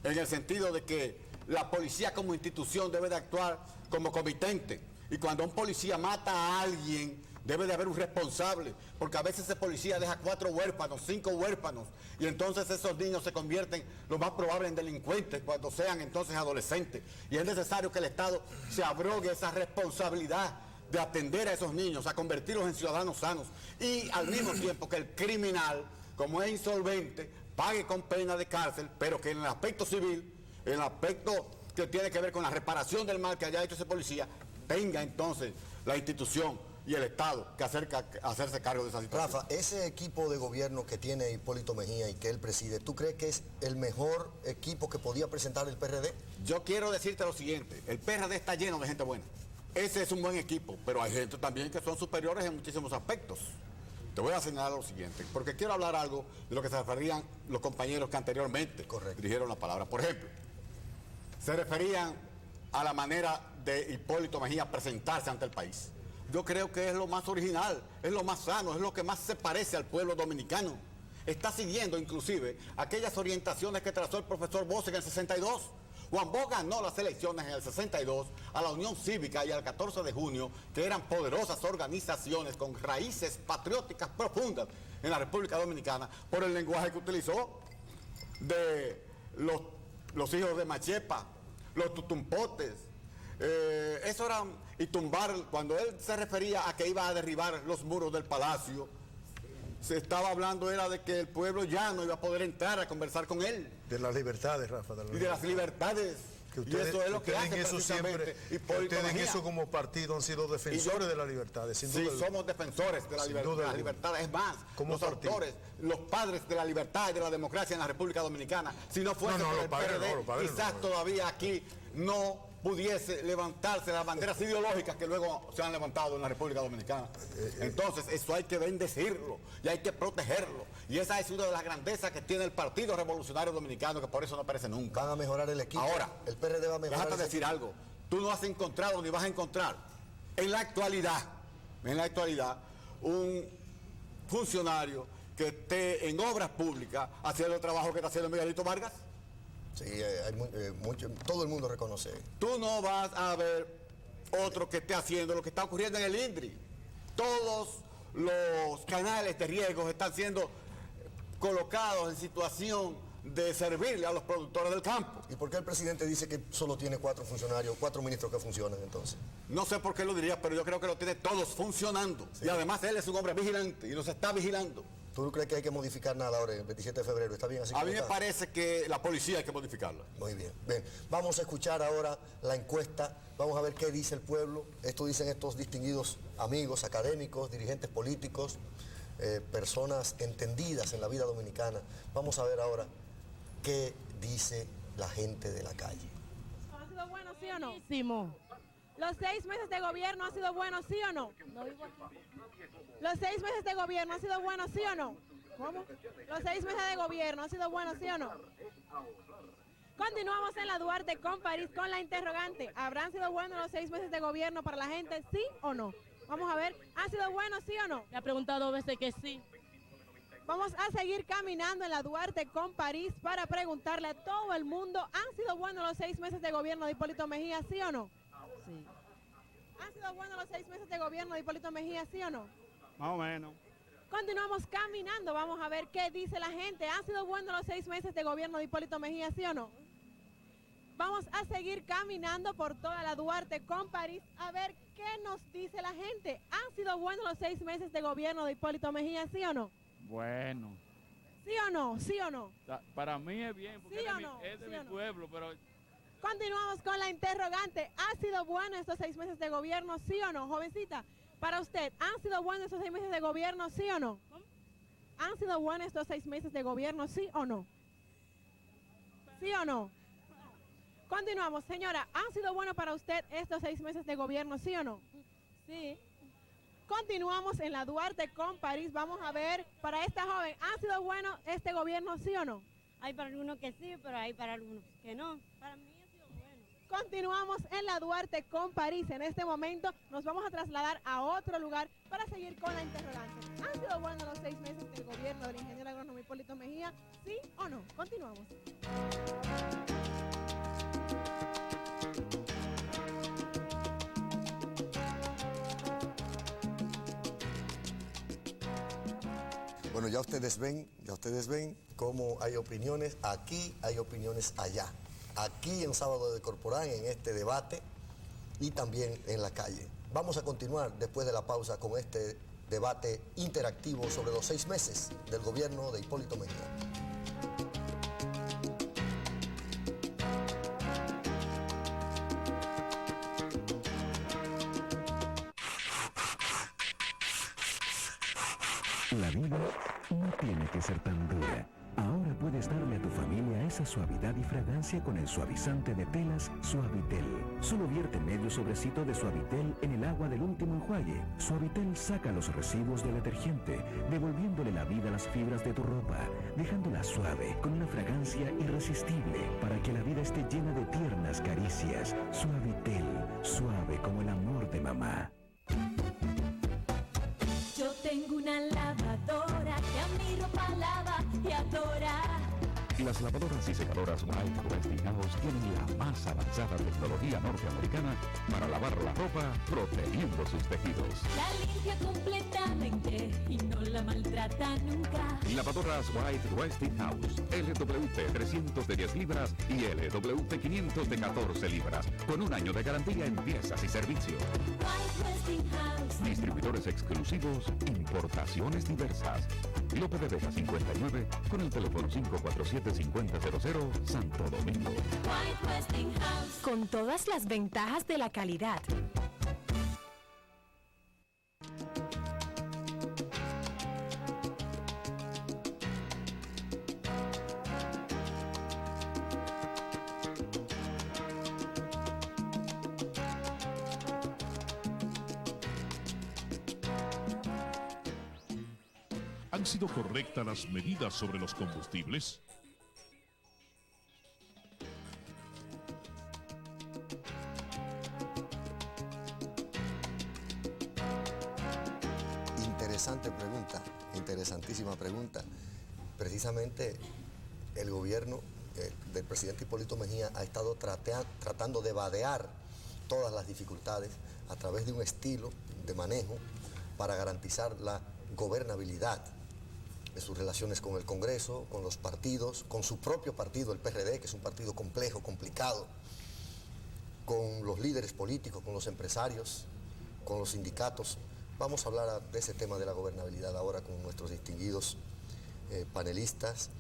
en el sentido de que la policía como institución debe de actuar como comitente, y cuando un policía mata a alguien debe de haber un responsable, porque a veces ese policía deja 4 huérfanos, 5 huérfanos, y entonces esos niños se convierten lo más probable en delincuentes cuando sean entonces adolescentes, y es necesario que el Estado se abrogue esa responsabilidad de atender a esos niños, a convertirlos en ciudadanos sanos, y al mismo tiempo que el criminal, como es insolvente, pague con pena de cárcel, pero que en el aspecto civil, en el aspecto que tiene que ver con la reparación del mal que haya hecho ese policía, tenga entonces la institución y el Estado que hacerse cargo de esa situación. Rafa, ese equipo de gobierno que tiene Hipólito Mejía y que él preside, ¿tú crees que es el mejor equipo que podía presentar el PRD? Yo quiero decirte lo siguiente, el PRD está lleno de gente buena. Ese es un buen equipo, pero hay gente también que son superiores en muchísimos aspectos. Te voy a señalar lo siguiente, porque quiero hablar algo de lo que se referían los compañeros que anteriormente dirigieron la palabra. Por ejemplo, se referían a la manera de Hipólito Mejía presentarse ante el país. Yo creo que es lo más original, es lo más sano, es lo que más se parece al pueblo dominicano. Está siguiendo inclusive aquellas orientaciones que trazó el profesor Bosch en el 62. Juan Bosch ganó las elecciones en el 62 a la Unión Cívica y al 14 de junio, que eran poderosas organizaciones con raíces patrióticas profundas en la República Dominicana, por el lenguaje que utilizó de los hijos de Machepa, los tutumpotes. Eso era, y tumbar, cuando él se refería a que iba a derribar los muros del palacio, se estaba hablando era de que el pueblo ya no iba a poder entrar a conversar con él. De las libertades, Rafa. Y de las libertades. Que ustedes, y eso es lo que hace eso precisamente Hipólito ustedes Mejía. eso como partido han sido defensores de las libertades, sin duda. Sí, somos defensores de la libertad. Es más, los autores, los padres de la libertad y de la democracia en la República Dominicana, si no fuese por el PRD, quizás todavía aquí no pudiese levantarse las banderas ideológicas que luego se han levantado en la República Dominicana. Entonces, eso hay que bendecirlo y hay que protegerlo. Y esa es una de las grandezas que tiene el Partido Revolucionario Dominicano, que por eso no aparece nunca. Van a mejorar el equipo. Ahora, el PRD va a mejorar. Déjate decir algo. Tú no has encontrado ni vas a encontrar en la actualidad, un funcionario que esté en obras públicas haciendo el trabajo que está haciendo Miguelito Vargas. Sí, todo el mundo reconoce. Tú no vas a ver otro que esté haciendo lo que está ocurriendo en el INDRI. Todos los canales de riesgos están siendo colocados en situación de servirle a los productores del campo. ¿Y por qué el presidente dice que solo tiene 4 funcionarios, 4 ministros que funcionan entonces? No sé por qué lo diría, pero yo creo que lo tiene todos funcionando. Sí. Y además él es un hombre vigilante y nos está vigilando. ¿Tú no crees que hay que modificar nada ahora, el 27 de febrero? ¿Está bien así? A mí me parece que la policía hay que modificarla. Muy bien. Bien, vamos a escuchar ahora la encuesta. Vamos a ver qué dice el pueblo. Esto dicen estos distinguidos amigos, académicos, dirigentes políticos. personas entendidas en la vida dominicana. Vamos a ver ahora qué dice la gente de la calle. ¿Ha sido bueno, sí o no? Buenísimo. ¿Los 6 meses de gobierno han sido buenos, sí o no? ¿Los 6 meses de gobierno han sido buenos, sí o no? ¿Cómo? ¿Los 6 meses de gobierno han sido buenos, sí o no? Continuamos en la Duarte con París con la interrogante. ¿Habrán sido buenos los 6 meses de gobierno para la gente, sí o no? Vamos a ver, ¿han sido buenos, sí o no? Le ha preguntado 2 veces que sí. Vamos a seguir caminando en la Duarte con París para preguntarle a todo el mundo, ¿han sido buenos los 6 meses de gobierno de Hipólito Mejía, sí o no? Sí. ¿Han sido buenos los 6 meses de gobierno de Hipólito Mejía, sí o no? Más o menos. Continuamos caminando, vamos a ver qué dice la gente. ¿Han sido buenos los 6 meses de gobierno de Hipólito Mejía, sí o no? Vamos a seguir caminando por toda la Duarte con París a ver qué nos dice la gente. ¿Han sido buenos los 6 meses de gobierno de Hipólito Mejía, sí o no? Bueno. ¿Sí o no? ¿Sí o no? Para mí es bien, porque ¿Sí es o de no? mi, es de ¿Sí mi o no? pueblo, pero Continuamos con la interrogante. ¿Ha sido bueno estos 6 meses de gobierno, sí o no? Jovencita, para usted, ¿han sido buenos estos 6 meses de gobierno, sí o no? ¿Han sido buenos estos 6 meses de gobierno, sí o no? ¿Sí o no? Continuamos, señora, ¿han sido buenos para usted estos 6 meses de gobierno, sí o no? Sí. Continuamos en la Duarte con París. Vamos a ver, para esta joven, ¿ha sido bueno este gobierno, sí o no? Hay para algunos que sí, pero hay para algunos que no. Para mí ha sido bueno. Continuamos en la Duarte con París. En este momento nos vamos a trasladar a otro lugar para seguir con la interrogante. ¿Han sido buenos los 6 meses del gobierno del ingeniero agrónomo Hipólito Mejía? ¿Sí o no? Continuamos. Bueno, ya ustedes ven cómo hay opiniones aquí, hay opiniones allá. Aquí en Sábado de Corporán, en este debate, y también en la calle. Vamos a continuar después de la pausa con este debate interactivo sobre los 6 meses del gobierno de Hipólito Mejía. La vida no tiene que ser tan dura. Ahora puedes darle a tu familia esa suavidad y fragancia con el suavizante de telas Suavitel. Solo vierte medio sobrecito de Suavitel en el agua del último enjuague. Suavitel saca los residuos del detergente, devolviéndole la vida a las fibras de tu ropa, dejándola suave, con una fragancia irresistible, para que la vida esté llena de tiernas caricias. Suavitel, suave como el amor de mamá. Yo tengo una lavadora que a mi ropa lava y adora. Las lavadoras y secadoras White Westinghouse tienen la más avanzada tecnología norteamericana para lavar la ropa protegiendo sus tejidos. La limpia completamente y no la maltrata nunca. Lavadoras White Westinghouse, LWT 300 de 10 libras y LWT 500 de 14 libras, con un año de garantía en piezas y servicio. White Westinghouse. Distribuidores exclusivos, importaciones diversas. Lope de Vega 59, con el teléfono 547-5000, Santo Domingo. White Westinghouse. Con todas las ventajas de la calidad. ¿Han sido correctas las medidas sobre los combustibles? Interesante pregunta, interesantísima pregunta. Precisamente el gobierno del presidente Hipólito Mejía ha estado tratando de vadear todas las dificultades a través de un estilo de manejo para garantizar la gobernabilidad de sus relaciones con el Congreso, con los partidos, con su propio partido, el PRD, que es un partido complejo, complicado, con los líderes políticos, con los empresarios, con los sindicatos. Vamos a hablar de ese tema de la gobernabilidad ahora con nuestros distinguidos panelistas,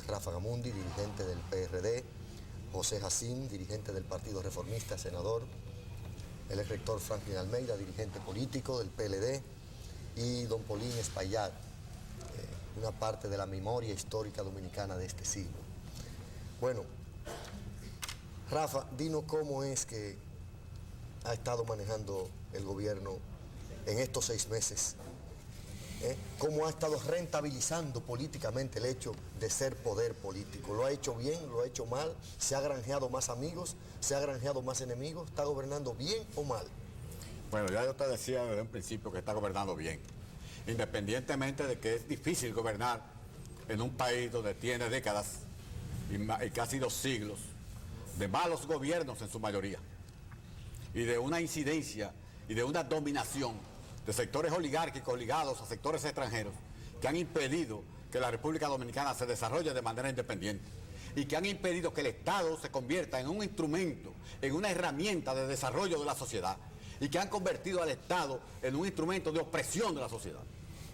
Rafa Gamundi, dirigente del PRD, José Jacín, dirigente del Partido Reformista, senador, el exrector Franklin Almeida, dirigente político del PLD, y don Polín Espaillat, una parte de la memoria histórica dominicana de este siglo. Bueno, Rafa, dinos cómo es que ha estado manejando el gobierno en estos 6 meses. ¿Cómo ha estado rentabilizando políticamente el hecho de ser poder político? ¿Lo ha hecho bien? ¿Lo ha hecho mal? ¿Se ha granjeado más amigos? ¿Se ha granjeado más enemigos? ¿Está gobernando bien o mal? Bueno, ya yo te decía desde un principio que está gobernando bien. Independientemente de que es difícil gobernar en un país donde tiene décadas y casi 2 siglos de malos gobiernos en su mayoría y de una incidencia y de una dominación de sectores oligárquicos ligados a sectores extranjeros que han impedido que la República Dominicana se desarrolle de manera independiente y que han impedido que el Estado se convierta en un instrumento, en una herramienta de desarrollo de la sociedad y que han convertido al Estado en un instrumento de opresión de la sociedad.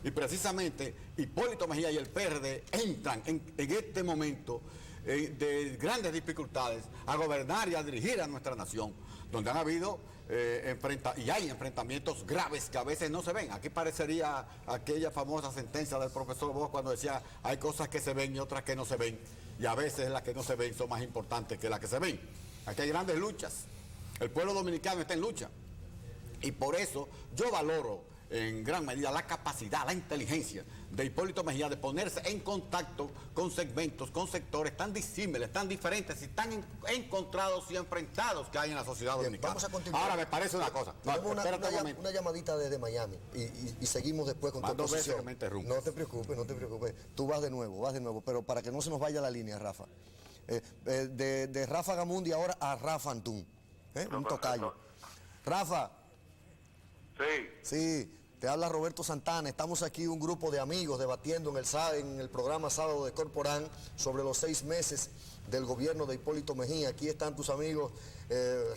Y precisamente Hipólito Mejía y el PRD entran en este momento de grandes dificultades a gobernar y a dirigir a nuestra nación, donde han habido y hay enfrentamientos graves que a veces no se ven. Aquí parecería aquella famosa sentencia del profesor Bosch cuando decía hay cosas que se ven y otras que no se ven, y a veces las que no se ven son más importantes que las que se ven. Aquí hay grandes luchas, el pueblo dominicano está en lucha, y por eso yo valoro en gran medida la capacidad, la inteligencia de Hipólito Mejía de ponerse en contacto con segmentos, con sectores tan disímiles, tan diferentes y tan encontrados y enfrentados que hay en la sociedad dominicana. Vamos a continuar. Ahora me parece una cosa. Tenemos una llamadita desde Miami y seguimos después con tu exposición. No te preocupes, no te preocupes. Tú vas de nuevo, pero para que no se nos vaya la línea, Rafa. De Rafa Gamundi ahora a Rafa Antún, un tocayo. Rafa. Sí, te habla Roberto Santana. Estamos aquí un grupo de amigos debatiendo en el programa Sábado de Corporán sobre los 6 meses del gobierno de Hipólito Mejía. Aquí están tus amigos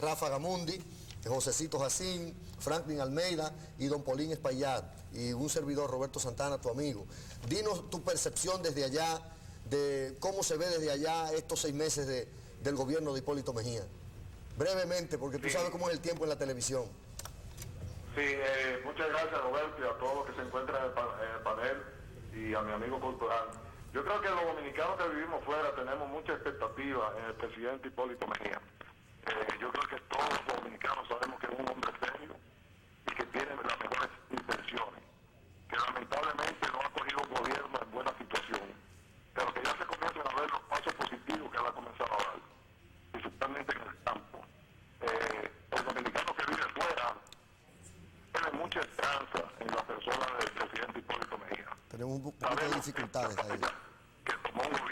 Rafa Gamundi, Josecito Jacín, Franklin Almeida y don Polín Espaillat, y un servidor, Roberto Santana, tu amigo. Dinos tu percepción desde allá, de cómo se ve desde allá estos 6 meses del gobierno de Hipólito Mejía. Brevemente, porque tú sabes cómo es el tiempo en la televisión. Sí, muchas gracias, Roberto, y a todos los que se encuentran en el panel y a mi amigo Corporán. Yo creo que los dominicanos que vivimos fuera tenemos mucha expectativa en el presidente Hipólito Mejía. Yo creo que todos los dominicanos sabemos que es un hombre serio y que tiene las mejores intenciones, que lamentablemente no ha cogido un gobierno en buena situación, pero que ya se comienzan a ver los pasos positivos que él ha comenzado a dar, principalmente en el campo. Los dominicanos que viven fuera tienen mucha esperanza en la persona del presidente Hipólito Mejía. Tenemos un poquito de dificultades ahí.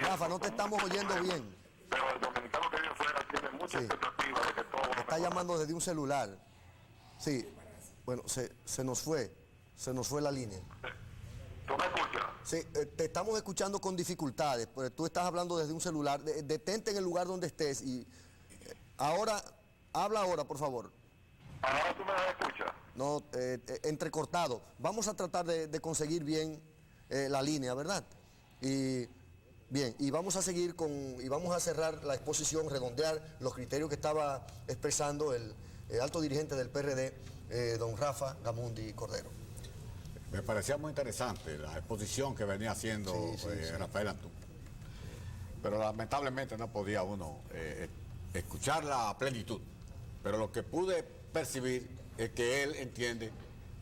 Rafa, no te estamos oyendo bien. Pero el dominicano que vive fuera tiene mucha expectativa de que todo... Me está llamando desde un celular. Sí, bueno, se nos fue la línea. ¿Tú me escuchas? Sí, te estamos escuchando con dificultades, pero tú estás hablando desde un celular. Detente en el lugar donde estés y habla ahora, por favor. ¿Ahora tú me escuchas? No, entrecortado. Vamos a tratar de conseguir bien la línea, ¿verdad? Y bien, y vamos a seguir y vamos a cerrar la exposición, redondear los criterios que estaba expresando el alto dirigente del PRD, don Rafa Gamundi Cordero. Me parecía muy interesante la exposición que venía haciendo Rafael Antún. Pero lamentablemente no podía uno escucharla a plenitud. Pero lo que pude percibir es que él entiende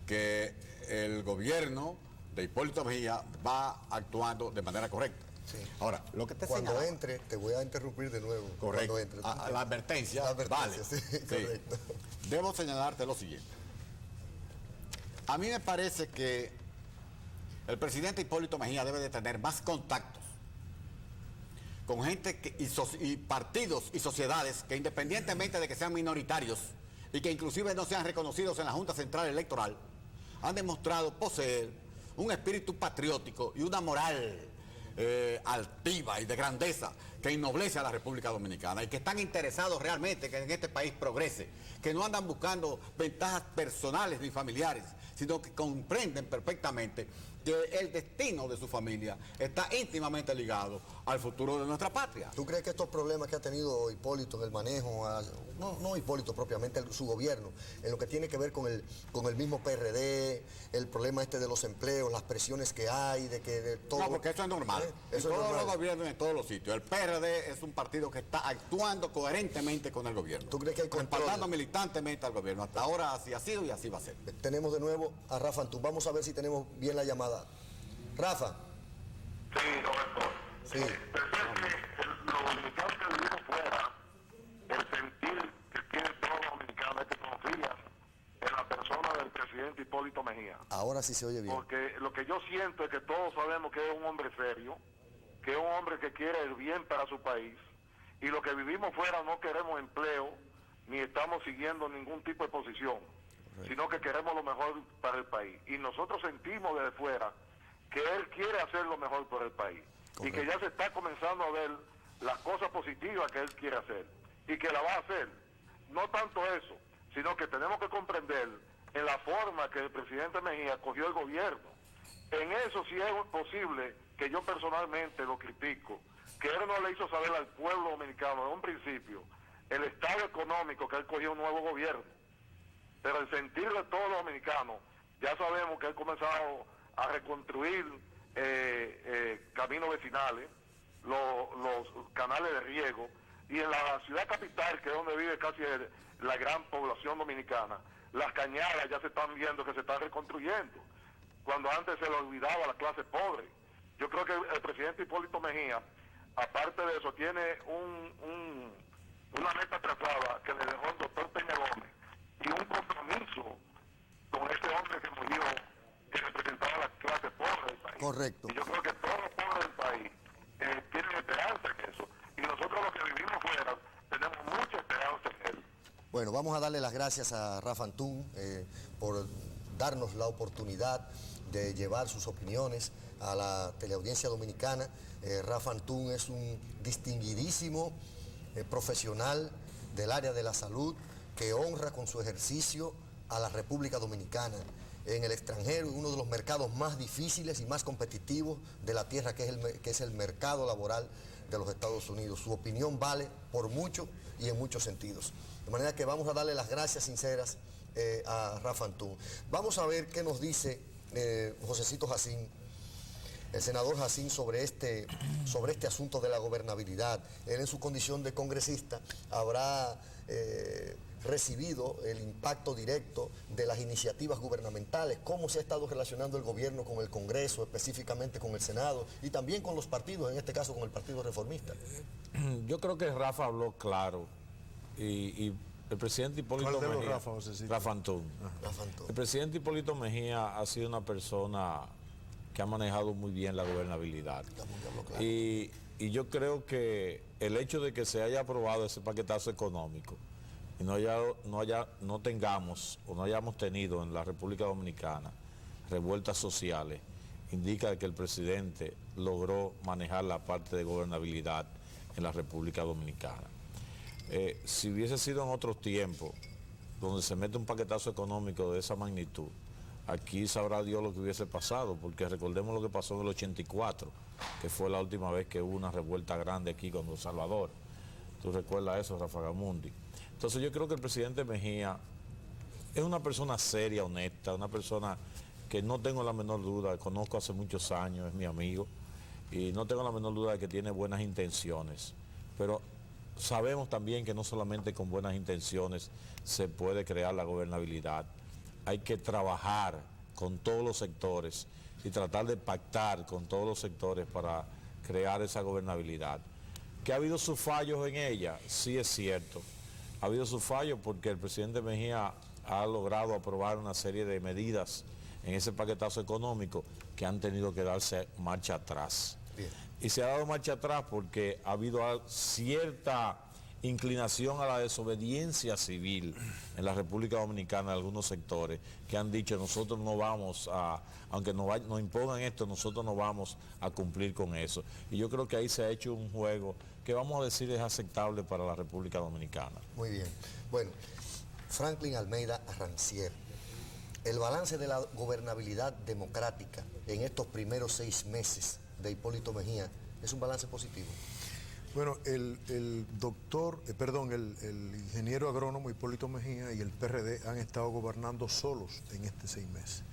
que el gobierno de Hipólito Mejía va actuando de manera correcta. Sí. Ahora, lo que te Cuando señala, entre, te voy a interrumpir de nuevo. correcto, Cuando entre. la advertencia, vale. Sí, correcto. Debo señalarte lo siguiente. A mí me parece que el presidente Hipólito Mejía debe de tener más contactos con gente y partidos y sociedades que, independientemente de que sean minoritarios y que inclusive no sean reconocidos en la Junta Central Electoral, han demostrado poseer un espíritu patriótico y una moral altiva y de grandeza que que ennoblece a la República Dominicana y que están interesados realmente que en este país progrese, que no andan buscando ventajas personales ni familiares, sino que comprenden perfectamente que el destino de su familia está íntimamente ligado al futuro de nuestra patria. ¿Tú crees que estos problemas que ha tenido Hipólito en el manejo, no Hipólito propiamente, su gobierno, en lo que tiene que ver con el mismo PRD, el problema este de los empleos, las presiones que hay, de todo? No, porque eso es normal. En todos los gobiernos, en todos los sitios. El PRD es un partido que está actuando coherentemente con el gobierno. ¿Tú crees que hay control? Respaldando militantemente al gobierno. Hasta ahora así ha sido y así va a ser. Tenemos de nuevo a Rafa Antún. Vamos a ver si tenemos bien la llamada. Rafa. Sí, Roberto. Sí. Los dominicanos que vivimos fuera, el sentir que tiene todos los dominicanos es que confían en la persona del presidente Hipólito Mejía. Ahora sí se oye bien. Porque lo que yo siento es que todos sabemos que es un hombre serio, que es un hombre que quiere el bien para su país, y los que vivimos fuera no queremos empleo, ni estamos siguiendo ningún tipo de posición, sino que queremos lo mejor para el país. Y nosotros sentimos desde fuera que él quiere hacer lo mejor por el país. Correcto. Y que ya se está comenzando a ver las cosas positivas que él quiere hacer y que la va a hacer. No tanto eso, sino que tenemos que comprender en la forma que el presidente Mejía cogió el gobierno. En eso sí es posible que yo personalmente lo critico, que él no le hizo saber al pueblo dominicano de un principio el estado económico que él cogió un nuevo gobierno. Pero el sentir de todos los dominicanos, ya sabemos que él ha comenzado a reconstruir caminos vecinales, los canales de riego, y en la ciudad capital, que es donde vive casi la gran población dominicana, las cañadas ya se están viendo que se están reconstruyendo, cuando antes se le olvidaba a la clase pobre. Yo creo que el presidente Hipólito Mejía, aparte de eso, tiene una meta trazada que le dejó el doctor Peña Gómez y un compromiso con este hombre que murió, que representaba a la clase pobre del país. Correcto. Y yo creo que todos los pobres del país tienen esperanza en eso. Y nosotros los que vivimos fuera tenemos mucha esperanza en él. Bueno, vamos a darle las gracias a Rafa Antún por darnos la oportunidad de llevar sus opiniones a la teleaudiencia dominicana. Rafa Antún es un distinguidísimo profesional del área de la salud que honra con su ejercicio a la República Dominicana en el extranjero, uno de los mercados más difíciles y más competitivos de la tierra, que es el mercado laboral de los Estados Unidos. Su opinión vale por mucho y en muchos sentidos. De manera que vamos a darle las gracias sinceras a Rafa Antún. Vamos a ver qué nos dice Josecito Jacín, el senador Jacín, sobre este asunto de la gobernabilidad. Él, en su condición de congresista, habrá recibido el impacto directo de las iniciativas gubernamentales, cómo se ha estado relacionando el gobierno con el Congreso, específicamente con el Senado, y también con los partidos, en este caso con el Partido Reformista. Yo creo que Rafa habló claro, y el presidente Hipólito Mejía, Rafa Antún. El presidente Hipólito Mejía ha sido una persona que ha manejado muy bien la gobernabilidad. Y yo creo que el hecho de que se haya aprobado ese paquetazo económico y no tengamos o no hayamos tenido en la República Dominicana revueltas sociales, indica que el presidente logró manejar la parte de gobernabilidad en la República Dominicana. Si hubiese sido en otros tiempos, donde se mete un paquetazo económico de esa magnitud, aquí sabrá Dios lo que hubiese pasado, porque recordemos lo que pasó en el 84, que fue la última vez que hubo una revuelta grande aquí con Don Salvador. ¿Tú recuerdas eso, Rafa Gamundi? Entonces yo creo que el presidente Mejía es una persona seria, honesta, una persona que no tengo la menor duda, conozco hace muchos años, es mi amigo, y no tengo la menor duda de que tiene buenas intenciones. Pero sabemos también que no solamente con buenas intenciones se puede crear la gobernabilidad. Hay que trabajar con todos los sectores y tratar de pactar con todos los sectores para crear esa gobernabilidad. ¿Que ha habido sus fallos en ella? Sí, es cierto. Ha habido sus fallos porque el presidente Mejía ha logrado aprobar una serie de medidas en ese paquetazo económico que han tenido que darse marcha atrás. Bien. Y se ha dado marcha atrás porque ha habido cierta inclinación a la desobediencia civil en la República Dominicana de algunos sectores que han dicho nosotros no vamos a, aunque nos impongan esto, nosotros no vamos a cumplir con eso. Y yo creo que ahí se ha hecho un juego que vamos a decir es aceptable para la República Dominicana. Muy bien. Bueno, Franklin Almeida Rancière, el balance de la gobernabilidad democrática en estos primeros 6 meses de Hipólito Mejía es un balance positivo. Bueno, el ingeniero agrónomo Hipólito Mejía y el PRD han estado gobernando solos en estos 6 meses.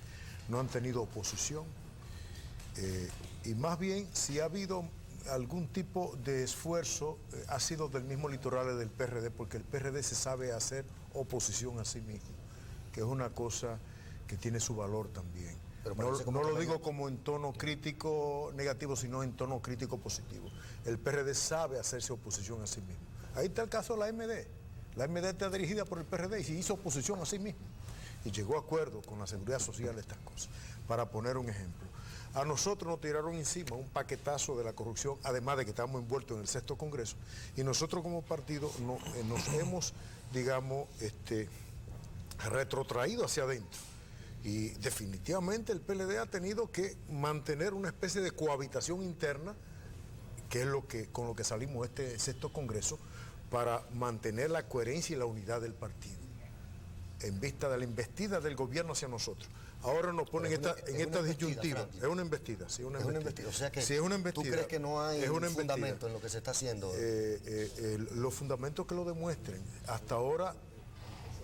No han tenido oposición y más bien si ha habido algún tipo de esfuerzo ha sido del mismo litoral del PRD, porque el PRD se sabe hacer oposición a sí mismo, que es una cosa que tiene su valor también. No lo digo como en tono crítico negativo, sino en tono crítico positivo. El PRD sabe hacerse oposición a sí mismo. Ahí está el caso de la AMD. La AMD está dirigida por el PRD y hizo oposición a sí mismo. Y llegó a acuerdo con la seguridad social, estas cosas. Para poner un ejemplo. A nosotros nos tiraron encima un paquetazo de la corrupción, además de que estamos envueltos en el 6º Congreso. Y nosotros como partido nos hemos, digamos, retrotraído hacia adentro. Y definitivamente el PLD ha tenido que mantener una especie de cohabitación interna, que es con lo que salimos este 6º Congreso, para mantener la coherencia y la unidad del partido, en vista de la embestida del gobierno hacia nosotros. Ahora nos ponen en esta disyuntiva. Es una embestida, sí, una embestida. O sea que sí, es una embestida. ¿Tú crees que no hay un fundamento en lo que se está haciendo? Los fundamentos que lo demuestren. Hasta ahora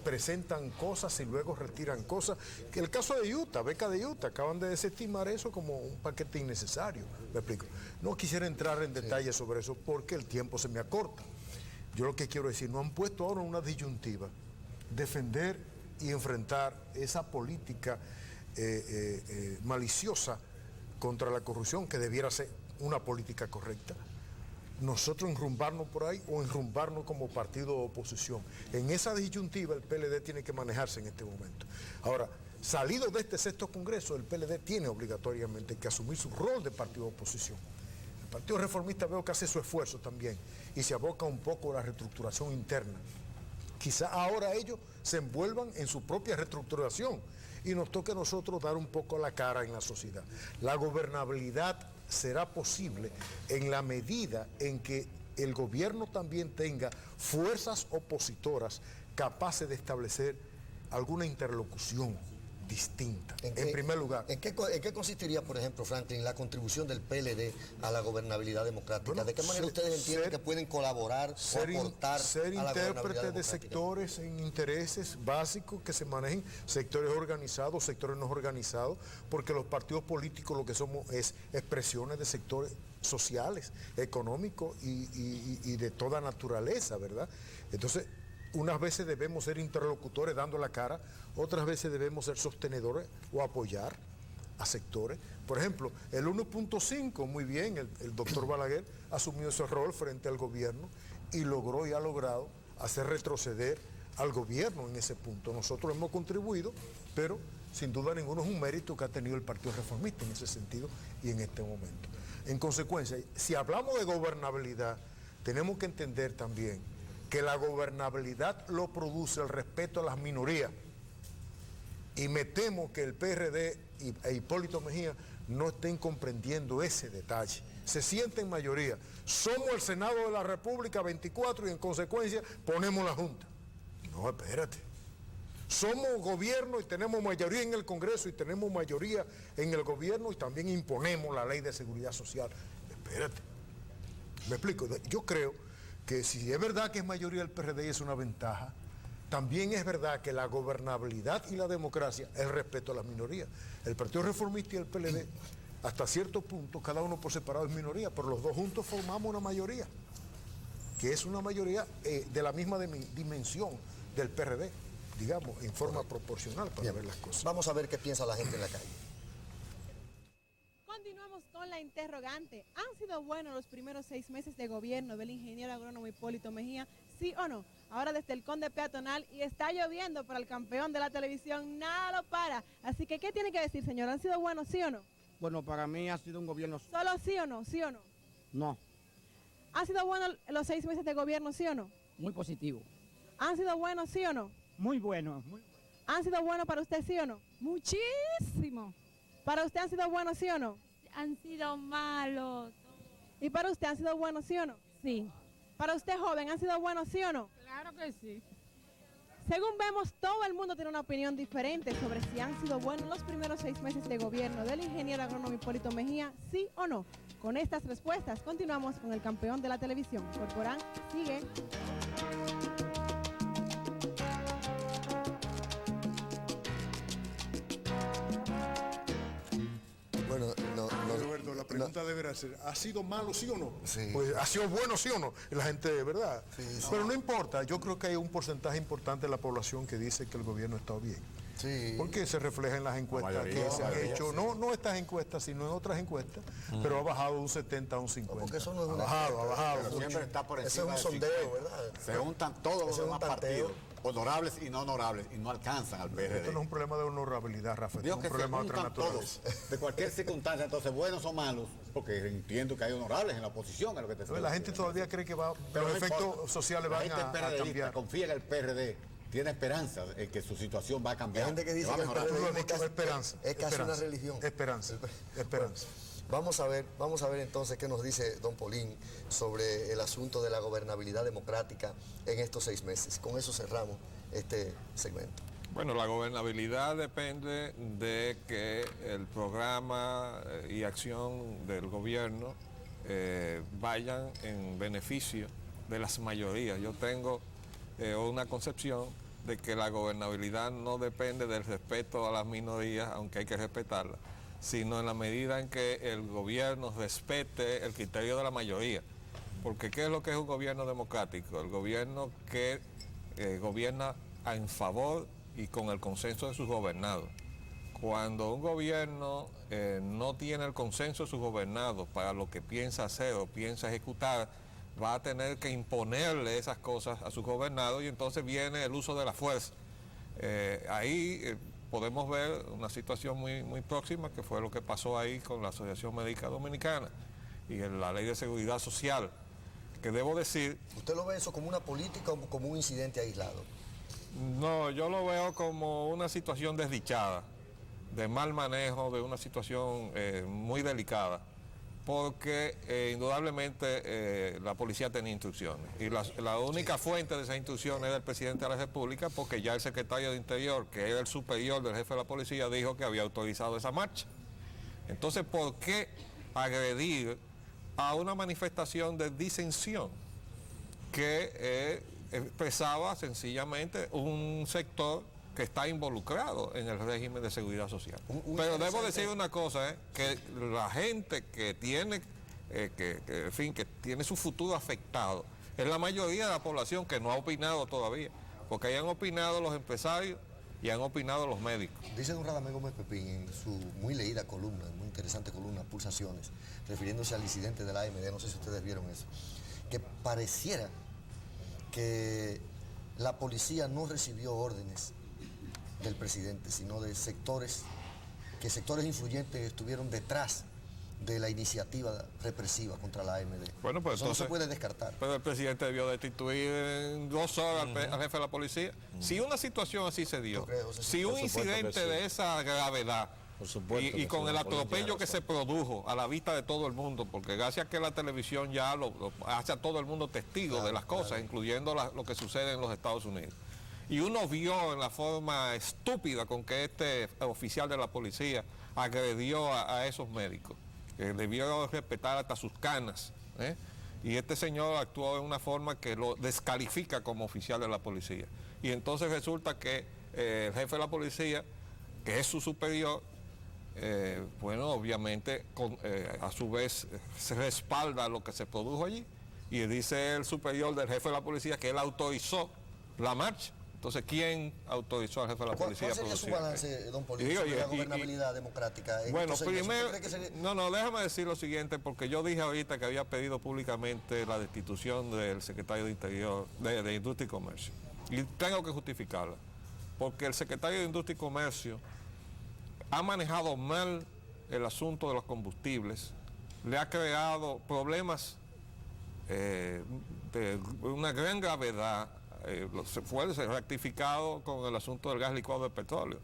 presentan cosas y luego retiran cosas. Que el caso de Utah, beca de Utah, acaban de desestimar eso como un paquete innecesario. Me explico. No quisiera entrar en detalles sobre eso porque el tiempo se me acorta. Yo lo que quiero decir, no han puesto ahora una disyuntiva, defender y enfrentar esa política maliciosa contra la corrupción, que debiera ser una política correcta. Nosotros enrumbarnos por ahí o enrumbarnos como partido de oposición. En esa disyuntiva el PLD tiene que manejarse en este momento. Ahora, salido de este 6º Congreso, el PLD tiene obligatoriamente que asumir su rol de partido de oposición. El Partido Reformista veo que hace su esfuerzo también y se aboca un poco a la reestructuración interna. Quizá ahora ellos se envuelvan en su propia reestructuración y nos toque a nosotros dar un poco la cara en la sociedad. La gobernabilidad será posible en la medida en que el gobierno también tenga fuerzas opositoras capaces de establecer alguna interlocución distinta, en primer lugar. ¿En qué consistiría, por ejemplo, Franklin, la contribución del PLD a la gobernabilidad democrática? Bueno, ¿de qué manera ustedes entienden que pueden colaborar o aportar ser a la intérpretes de sectores en intereses básicos que se manejen, sectores organizados, sectores no organizados, porque los partidos políticos lo que somos es expresiones de sectores sociales, económicos y de toda naturaleza, ¿verdad? Entonces, unas veces debemos ser interlocutores dando la cara, otras veces debemos ser sostenedores o apoyar a sectores. Por ejemplo, el 1.5, muy bien, el doctor Balaguer asumió ese rol frente al gobierno y logró y ha logrado hacer retroceder al gobierno en ese punto. Nosotros hemos contribuido, pero sin duda ninguno es un mérito que ha tenido el Partido Reformista en ese sentido y en este momento. En consecuencia, si hablamos de gobernabilidad, tenemos que entender también que la gobernabilidad lo produce el respeto a las minorías. Y me temo que el PRD e Hipólito Mejía no estén comprendiendo ese detalle. Se sienten mayoría. Somos el Senado de la República 24 y en consecuencia ponemos la Junta. No, espérate. Somos gobierno y tenemos mayoría en el Congreso y tenemos mayoría en el gobierno y también imponemos la ley de seguridad social. Espérate. ¿Me explico? Yo creo que si es verdad que es mayoría el PRD y es una ventaja, también es verdad que la gobernabilidad y la democracia es el respeto a las minorías. El Partido Reformista y el PLD, hasta cierto punto, cada uno por separado es minoría, pero los dos juntos formamos una mayoría, que es una mayoría de la misma dimensión del PRD, digamos, en forma proporcional para ver las cosas. Vamos a ver qué piensa la gente en la calle. Continuamos con la interrogante. ¿Han sido buenos los primeros 6 meses de gobierno del ingeniero agrónomo Hipólito Mejía? ¿Sí o no? Ahora desde el Conde Peatonal y está lloviendo para el campeón de la televisión, nada lo para. Así que, ¿qué tiene que decir, señor? ¿Han sido buenos, sí o no? Bueno, para mí ha sido un gobierno... ¿Solo sí o no? ¿Sí o no? No. ¿Han sido buenos los 6 meses de gobierno, sí o no? Muy positivo. ¿Han sido buenos, sí o no? Muy bueno. ¿Han sido buenos para usted, sí o no? Muchísimo. ¿Para usted han sido buenos, sí o no? Han sido malos. ¿Y para usted han sido buenos, sí o no? Sí. Para usted, joven, ¿han sido buenos, sí o no? Claro que sí. Según vemos, todo el mundo tiene una opinión diferente sobre si han sido buenos los primeros 6 meses de gobierno del ingeniero agrónomo Hipólito Mejía, sí o no. Con estas respuestas, continuamos con el campeón de la televisión. Corporán sigue. Bueno, Roberto, la pregunta deberá ser, ¿ha sido malo sí o no? Sí. Pues, ¿ha sido bueno sí o no? La gente, ¿verdad? Sí, sí. Pero no importa, yo creo que hay un porcentaje importante de la población que dice que el gobierno está bien. Sí. Porque se refleja en las encuestas que se han hecho, no estas encuestas, sino en otras encuestas, pero ha bajado de un 70 a un 50. Porque eso no es ha una bajado. Pero siempre está por Ese encima es un del sondeo, 50. ¿verdad? Se juntan todos los Ese es un demás tanteo. partidos, honorables y no honorables, y no alcanzan al PRD. Esto no es un problema de honorabilidad, Rafael, Digo es que un problema se de otra juntan naturaleza. todos, de cualquier circunstancia, entonces buenos o malos, porque entiendo que hay honorables en la oposición, a lo que te estoy La gente diciendo. todavía cree que Pero los no efectos importa. sociales La van gente a PRDista cambiar. confía en el PRD, tiene esperanza en que su situación va a cambiar. Hay gente que dice va a que el mejorar. Tú lo has PRD dicho, esperanza. es casi esperanza, una religión. Esperanza. Vamos a ver entonces qué nos dice don Polín sobre el asunto de la gobernabilidad democrática en estos 6 meses. Con eso cerramos este segmento. Bueno, la gobernabilidad depende de que el programa y acción del gobierno vayan en beneficio de las mayorías. Yo tengo una concepción de que la gobernabilidad no depende del respeto a las minorías, aunque hay que respetarlas, sino en la medida en que el gobierno respete el criterio de la mayoría. Porque ¿qué es lo que es un gobierno democrático? El gobierno que gobierna en favor y con el consenso de sus gobernados. Cuando un gobierno no tiene el consenso de sus gobernados para lo que piensa hacer o piensa ejecutar, va a tener que imponerle esas cosas a sus gobernados y entonces viene el uso de la fuerza. Ahí podemos ver una situación muy próxima, que fue lo que pasó ahí con la Asociación Médica Dominicana y en la Ley de Seguridad Social, que debo decir... ¿Usted lo ve eso como una política o como un incidente aislado? No, yo lo veo como una situación desdichada, de mal manejo, de una situación muy delicada, porque indudablemente la policía tenía instrucciones y la única fuente de esas instrucciones es del presidente de la República, porque ya el secretario de Interior, que era el superior del jefe de la policía, dijo que había autorizado esa marcha. Entonces, ¿por qué agredir a una manifestación de disensión que expresaba sencillamente un sector que está involucrado en el régimen de seguridad social? Pero debo decir una cosa, que la gente que tiene que tiene su futuro afectado es la mayoría de la población que no ha opinado todavía, porque ahí han opinado los empresarios y han opinado los médicos. Dice don Radamés Gómez Pepín en su muy leída columna, muy interesante columna, Pulsaciones, refiriéndose al incidente de la AMD, no sé si ustedes vieron eso, que pareciera que la policía no recibió órdenes del presidente, sino de sectores influyentes estuvieron detrás de la iniciativa represiva contra la AMD. Bueno, pues eso entonces, no se puede descartar. Pero el presidente debió destituir en 2 horas al jefe de la policía. Si una situación así se dio, si un incidente de esa gravedad, y con el atropello que se produjo a la vista de todo el mundo, porque gracias a que la televisión ya lo hace a todo el mundo testigo de las cosas, incluyendo lo que sucede en los Estados Unidos. Y uno vio en la forma estúpida con que este oficial de la policía agredió a esos médicos, que debió respetar hasta sus canas, y este señor actuó de una forma que lo descalifica como oficial de la policía. Y entonces resulta que el jefe de la policía, que es su superior, bueno, obviamente a su vez se respalda lo que se produjo allí, y dice el superior del jefe de la policía que él autorizó la marcha. Entonces, ¿quién autorizó al jefe de la policía a producir? ¿Cuál sería su balance, don Polín, sobre la gobernabilidad democrática? Bueno, primero, no, déjame decir lo siguiente, porque yo dije ahorita que había pedido públicamente la destitución del secretario de Interior, de Industria y Comercio. Y tengo que justificarla, porque el secretario de Industria y Comercio ha manejado mal el asunto de los combustibles, le ha creado problemas de una gran gravedad. Se fue rectificado con el asunto del gas licuado del petróleo,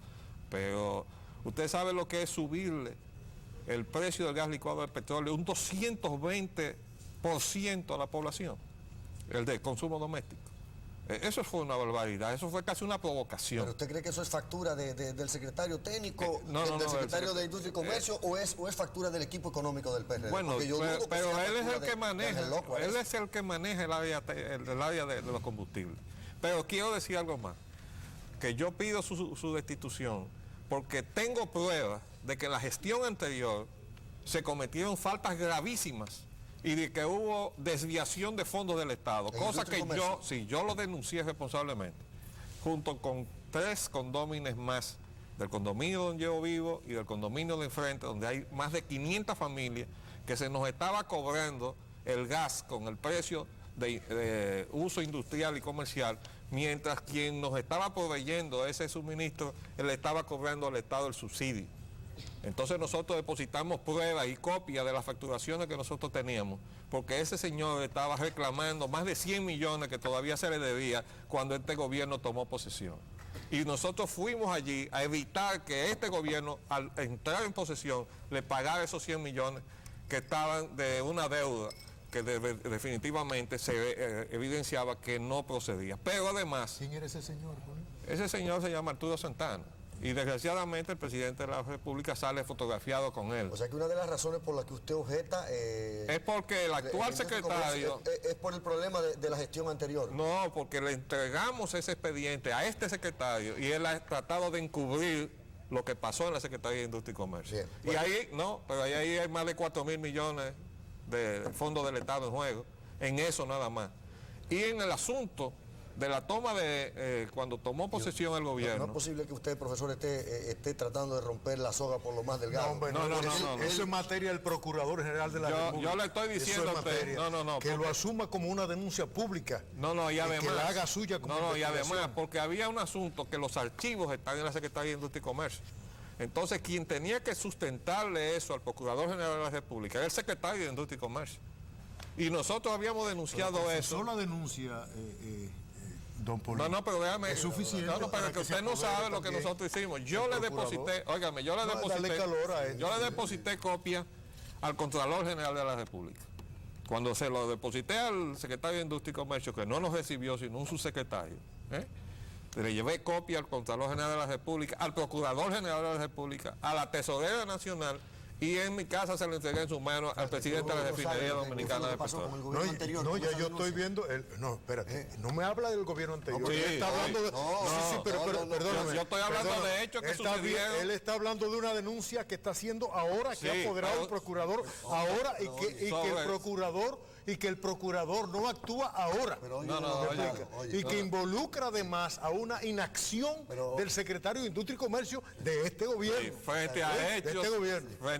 pero usted sabe lo que es subirle el precio del gas licuado del petróleo un 220% a la población. el de consumo doméstico. Eso fue una barbaridad, eso fue casi una provocación. ¿Pero usted cree que eso es factura del secretario técnico, del secretario de Industria y Comercio, o es factura del equipo económico del PRD? Bueno, pero él es el que maneja, él es el que maneja el área de los combustibles. Pero quiero decir algo más, que yo pido su destitución porque tengo pruebas de que en la gestión anterior se cometieron faltas gravísimas y de que hubo desviación de fondos del Estado, cosa que yo lo denuncié responsablemente, junto con 3 condóminos más, del condominio donde yo vivo y del condominio de enfrente, donde hay más de 500 familias, que se nos estaba cobrando el gas con el precio de uso industrial y comercial, mientras quien nos estaba proveyendo ese suministro, le estaba cobrando al Estado el subsidio. Entonces nosotros depositamos pruebas y copias de las facturaciones que nosotros teníamos, porque ese señor estaba reclamando más de 100 millones que todavía se le debía cuando este gobierno tomó posesión. Y nosotros fuimos allí a evitar que este gobierno, al entrar en posesión, le pagara esos 100 millones que estaban de una deuda que definitivamente se evidenciaba que no procedía. Pero además... ¿Quién era ese señor? Ese señor se llama Arturo Santana. Y desgraciadamente el presidente de la República sale fotografiado con él. O sea que una de las razones por las que usted objeta... es porque el actual secretario... Es por el problema de la gestión anterior. No, porque le entregamos ese expediente a este secretario y él ha tratado de encubrir lo que pasó en la Secretaría de Industria y Comercio. Bien, bueno. Y ahí, no, pero ahí hay más de 4.000 millones de fondos del Estado en juego, en eso nada más. Y en el asunto de la toma de, cuando tomó posesión el gobierno... No es posible que usted, profesor, esté tratando de romper la soga por lo más delgado. No, hombre, no. Eso es materia del Procurador General de la República. Yo le estoy diciendo a usted... que lo asuma como una denuncia pública. Y además... que la haga suya como y además, porque había un asunto que los archivos están en la Secretaría de Industria y Comercio. Entonces, quien tenía que sustentarle eso al Procurador General de la República era el secretario de Industria y Comercio. Y nosotros habíamos denunciado eso. Solo denuncia... Don Polín. Pero déjame. Es suficiente. Para que usted no sabe lo que nosotros hicimos. Yo le deposité, óigame, yo le deposité copia al Contralor General de la República. Cuando se lo deposité al secretario de Industria y Comercio, que no nos recibió, sino un subsecretario, le llevé copia al Contralor General de la República, al Procurador General de la República, a la Tesorera Nacional, y en mi casa se lo entregué en sus manos al presidente de la Refinería Dominicana de Petróleo. No, ya yo estoy viendo... No, espérate, no me habla del gobierno anterior. Él está hablando de... perdóname. Yo estoy hablando de hechos que sucedieron. Él está hablando de una denuncia que está haciendo ahora, que ha apoderado el procurador ahora, y que el procurador no actúa ahora. Y que involucra además a una inacción del secretario de Industria y Comercio de este gobierno. Frente a hechos...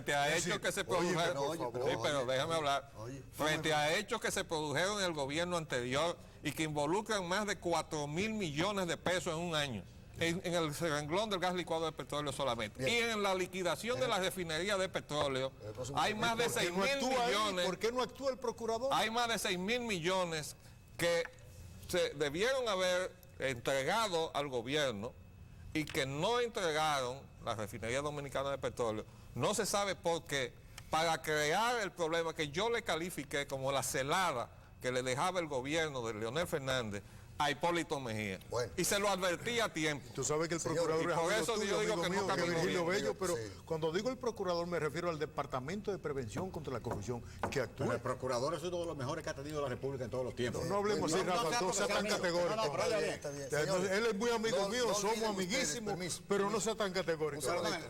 Frente a hechos que se produjeron, pero déjame hablar, frente a hechos que se produjeron en el gobierno anterior y que involucran más de 4.000 millones de pesos en un año, en el renglón del gas licuado de petróleo solamente. Bien. Y en la liquidación de la refinería de petróleo hay más de 6.000 millones. ¿Por qué no actúa el procurador? Hay más de 6.000 millones que se debieron haber entregado al gobierno y que no entregaron la Refinería Dominicana de Petróleo. No se sabe por qué, para crear el problema que yo le califiqué como la celada que le dejaba el gobierno de Leonel Fernández a Hipólito Mejía. Bueno. Y se lo advertí a tiempo. Tú sabes que el procurador es por eso yo digo que no Virgilio Bello, pero cuando digo el procurador me refiero al Departamento de Prevención contra la Corrupción que actúa. El procurador es uno de los mejores que ha tenido la República en todos los tiempos. No hablemos así, Rafa, no sea tan categórico. Él es muy amigo mío, somos amiguísimos, pero no sea tan categórico.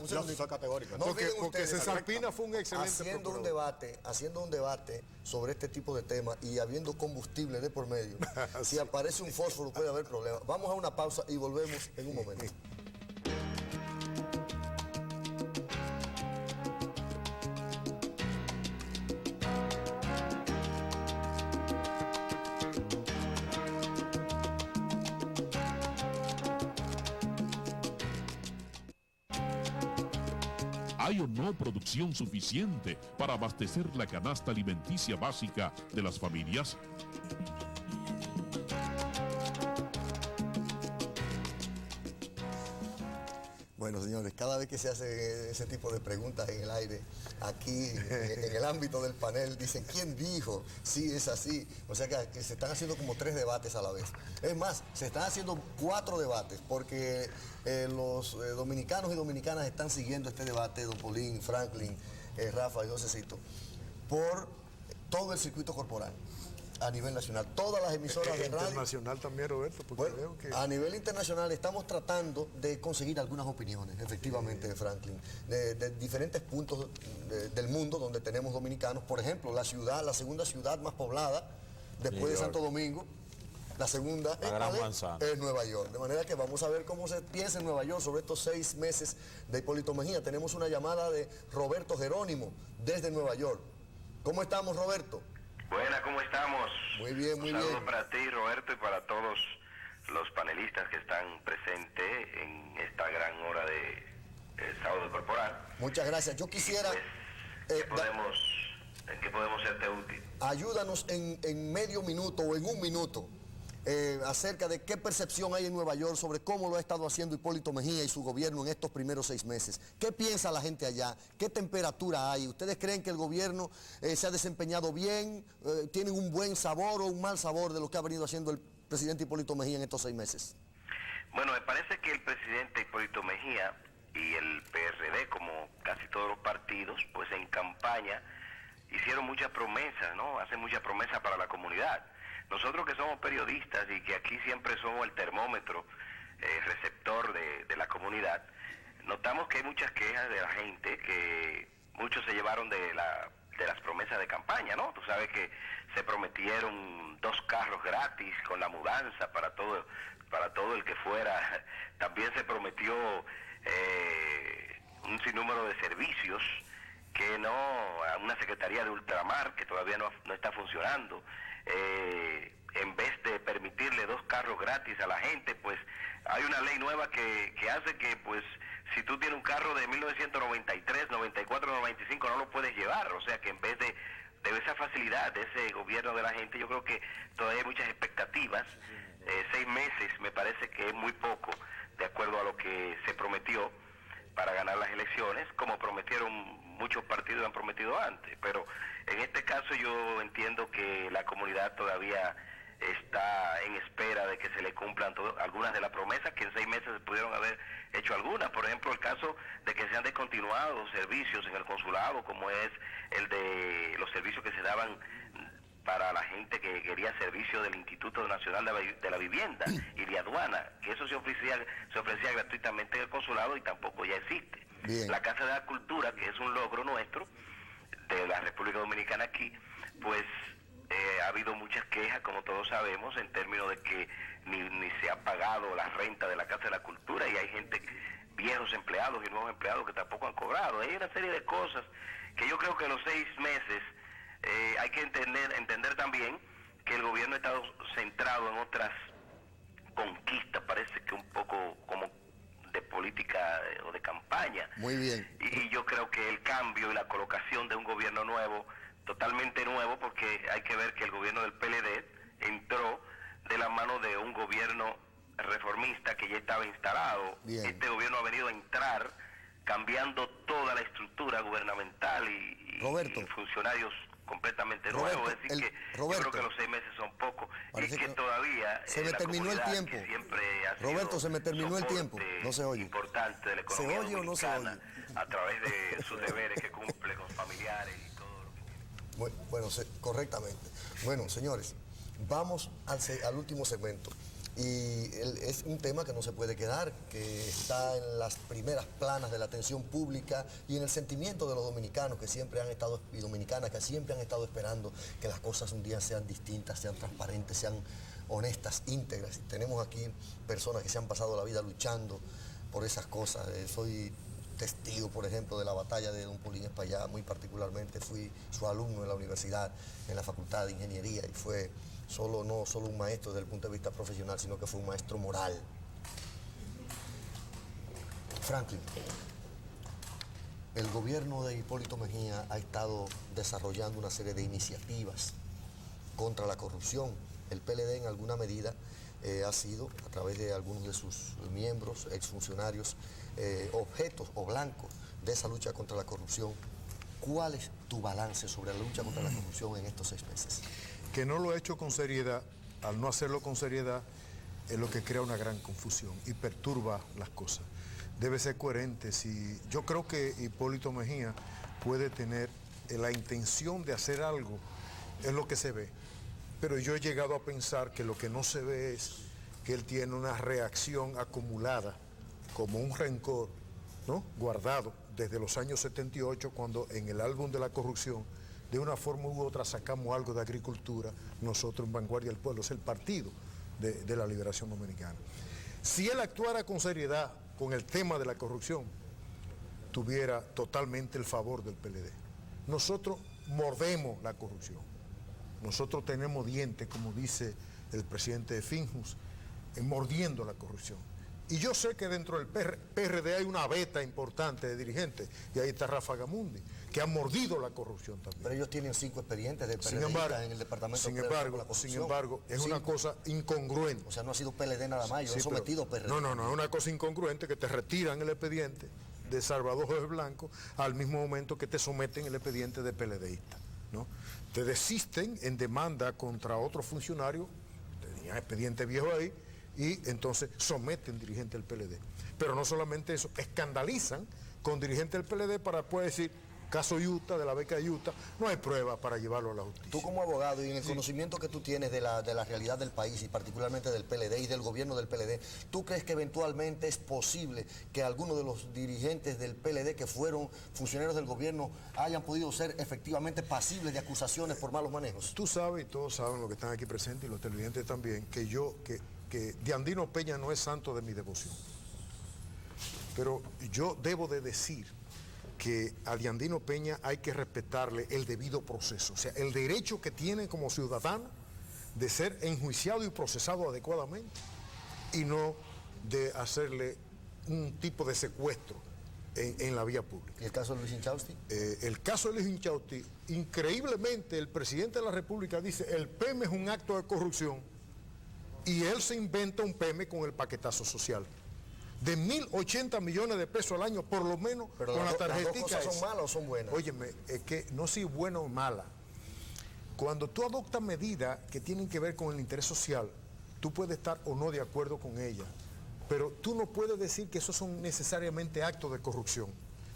Yo soy categórico. Porque César Pina fue un excelente haciendo un debate sobre este tipo de temas y habiendo combustible de por medio. Si aparece un fósforo puede haber problemas. Vamos a una pausa y volvemos en un momento. ¿Hay o no producción suficiente para abastecer la canasta alimenticia básica de las familias? Bueno, señores, cada vez que se hace ese tipo de preguntas en el aire, aquí en el ámbito del panel, dicen, ¿quién dijo? Sí, es así. O sea que se están haciendo como 3 debates a la vez. Es más, se están haciendo 4 debates, porque los dominicanos y dominicanas están siguiendo este debate, don Paulín, Franklin, Rafa y Josecito, por todo el circuito corporal. A nivel nacional, todas las emisoras de radio. Internacional también, Roberto, porque veo que... A nivel internacional estamos tratando de conseguir algunas opiniones, efectivamente, Franklin, de diferentes puntos del mundo donde tenemos dominicanos. Por ejemplo, la segunda ciudad más poblada, después de Santo Domingo, la segunda es Nueva York. De manera que vamos a ver cómo se piensa en Nueva York sobre estos 6 meses de Hipólito Mejía. Tenemos una llamada de Roberto Jerónimo desde Nueva York. ¿Cómo estamos, Roberto? Buena, ¿cómo estamos? Muy bien, muy bien. Un saludo para ti, Roberto, y para todos los panelistas que están presentes en esta gran hora de sábado corporal. Muchas gracias. Yo quisiera... Pues, ¿en qué podemos serte útil? Ayúdanos en medio minuto o en un minuto acerca de qué percepción hay en Nueva York sobre cómo lo ha estado haciendo Hipólito Mejía y su gobierno en estos primeros 6 meses. ¿Qué piensa la gente allá? ¿Qué temperatura hay? ¿Ustedes creen que el gobierno se ha desempeñado bien? ¿Tienen un buen sabor o un mal sabor de lo que ha venido haciendo el presidente Hipólito Mejía en estos 6 meses? Bueno, me parece que el presidente Hipólito Mejía y el PRD, como casi todos los partidos, pues en campaña hicieron muchas promesas, ¿no? Hacen muchas promesas para la comunidad. Nosotros que somos periodistas y que aquí siempre somos el termómetro, receptor de la comunidad, notamos que hay muchas quejas de la gente, que muchos se llevaron de las promesas de campaña, ¿no? Tú sabes que se prometieron 2 carros gratis con la mudanza para todo el que fuera. También se prometió un sinnúmero de servicios que no, a una secretaría de ultramar que todavía no está funcionando. En vez de permitirle 2 carros gratis a la gente, pues hay una ley nueva que hace que, pues, si tú tienes un carro de 1993, 94, 95, no lo puedes llevar. O sea que en vez de esa facilidad de ese gobierno de la gente, yo creo que todavía hay muchas expectativas. 6 meses me parece que es muy poco, de acuerdo a lo que se prometió para ganar las elecciones, como prometieron muchos partidos, han prometido antes. Pero en este caso yo entiendo que la comunidad todavía está en espera de que se le cumplan algunas de las promesas, que en 6 meses se pudieron haber hecho algunas. Por ejemplo, el caso de que se han descontinuado servicios en el consulado, como es el de los servicios que se daban para la gente que quería servicio del Instituto Nacional de la Vivienda y de Aduana, que eso se ofrecía gratuitamente en el consulado y tampoco ya existe. Bien. La Casa de la Cultura, que es un logro nuestro, de la República Dominicana aquí, pues ha habido muchas quejas, como todos sabemos, en términos de que ni se ha pagado la renta de la Casa de la Cultura, y hay gente, viejos empleados y nuevos empleados, que tampoco han cobrado. Hay una serie de cosas que yo creo que en los 6 meses hay que entender también que el gobierno ha estado centrado en otras conquistas, parece que un poco como de política o de campaña. Muy bien. Y yo creo que el cambio y la colocación de un gobierno nuevo, totalmente nuevo, porque hay que ver que el gobierno del PLD entró de la mano de un gobierno reformista que ya estaba instalado. Bien. Este gobierno ha venido a entrar cambiando toda la estructura gubernamental y funcionarios completamente nuevos. Es decir, yo creo que los 6 meses son pocos. Y que todavía se me terminó el tiempo. Roberto, se me terminó el tiempo. No se oye. Importante de la economía ¿Se oye o no se oye? A través de sus deberes que cumple con familiares y todo lo que tiene. Bueno, correctamente. Bueno, señores, vamos al último segmento. Y es un tema que no se puede quedar, que está en las primeras planas de la atención pública y en el sentimiento de los dominicanos que siempre han estado, y dominicanas que siempre han estado esperando que las cosas un día sean distintas, sean transparentes, sean honestas, íntegras. Y tenemos aquí personas que se han pasado la vida luchando por esas cosas. Soy testigo, por ejemplo, de la batalla de don Paulín Espaillá, muy particularmente fui su alumno en la universidad, en la Facultad de Ingeniería, y fue no solo un maestro desde el punto de vista profesional, sino que fue un maestro moral. Franklin, el gobierno de Hipólito Mejía ha estado desarrollando una serie de iniciativas contra la corrupción. El PLD en alguna medida ha sido, a través de algunos de sus miembros, exfuncionarios, objetos o blancos de esa lucha contra la corrupción. ¿Cuál es tu balance sobre la lucha contra la corrupción en estos 6 meses? Que no lo ha hecho con seriedad. Al no hacerlo con seriedad es lo que crea una gran confusión y perturba las cosas. Debe ser coherente. Yo creo que Hipólito Mejía puede tener la intención de hacer algo, es lo que se ve. Pero yo he llegado a pensar que lo que no se ve es que él tiene una reacción acumulada, como un rencor, ¿no?, guardado desde los años 78, cuando en el álbum de la corrupción, de una forma u otra sacamos algo de agricultura, nosotros en Vanguardia del Pueblo, es el partido de la Liberación Dominicana. Si él actuara con seriedad con el tema de la corrupción, tuviera totalmente el favor del PLD. Nosotros mordemos la corrupción. Nosotros tenemos dientes, como dice el presidente de Finjus, mordiendo la corrupción. Y yo sé que dentro del PRD hay una veta importante de dirigentes, y ahí está Rafa Gamundi, que ha mordido la corrupción también. Pero ellos tienen 5 expedientes de PRD en el departamento. Sin embargo, es una cosa incongruente. O sea, no ha sido PLD nada más, ellos han sometido PRD. No, es una cosa incongruente que te retiran el expediente de Salvador Jorge Blanco al mismo momento que te someten el expediente de PLDista, ¿no? Te desisten en demanda contra otro funcionario, tenían expediente viejo ahí, y entonces someten dirigente del PLD. Pero no solamente eso, escandalizan con dirigente del PLD para después decir, caso Utah, de la beca de Utah, no hay pruebas para llevarlo a la justicia. Tú como abogado y en el conocimiento que tú tienes de la realidad del país y particularmente del PLD y del gobierno del PLD, ¿tú crees que eventualmente es posible que algunos de los dirigentes del PLD que fueron funcionarios del gobierno hayan podido ser efectivamente pasibles de acusaciones por malos manejos? Tú sabes, y todos saben, los que están aquí presentes y los televidentes también, que Diandino Peña no es santo de mi devoción. Pero yo debo de decir que a Diandino Peña hay que respetarle el debido proceso, o sea, el derecho que tiene como ciudadano de ser enjuiciado y procesado adecuadamente y no de hacerle un tipo de secuestro en la vía pública. ¿Y el caso de Luis Inchausti? El caso de Luis Inchausti, increíblemente el presidente de la República dice, el PEM es un acto de corrupción, y él se inventa un PEM con el paquetazo social de 1.080 millones de pesos al año, por lo menos. Pero con la tarjetita. ¿Las dos cosas son malas o son buenas? Óyeme, es que no si buena o mala. Cuando tú adoptas medidas que tienen que ver con el interés social, tú puedes estar o no de acuerdo con ellas, pero tú no puedes decir que esos son necesariamente actos de corrupción.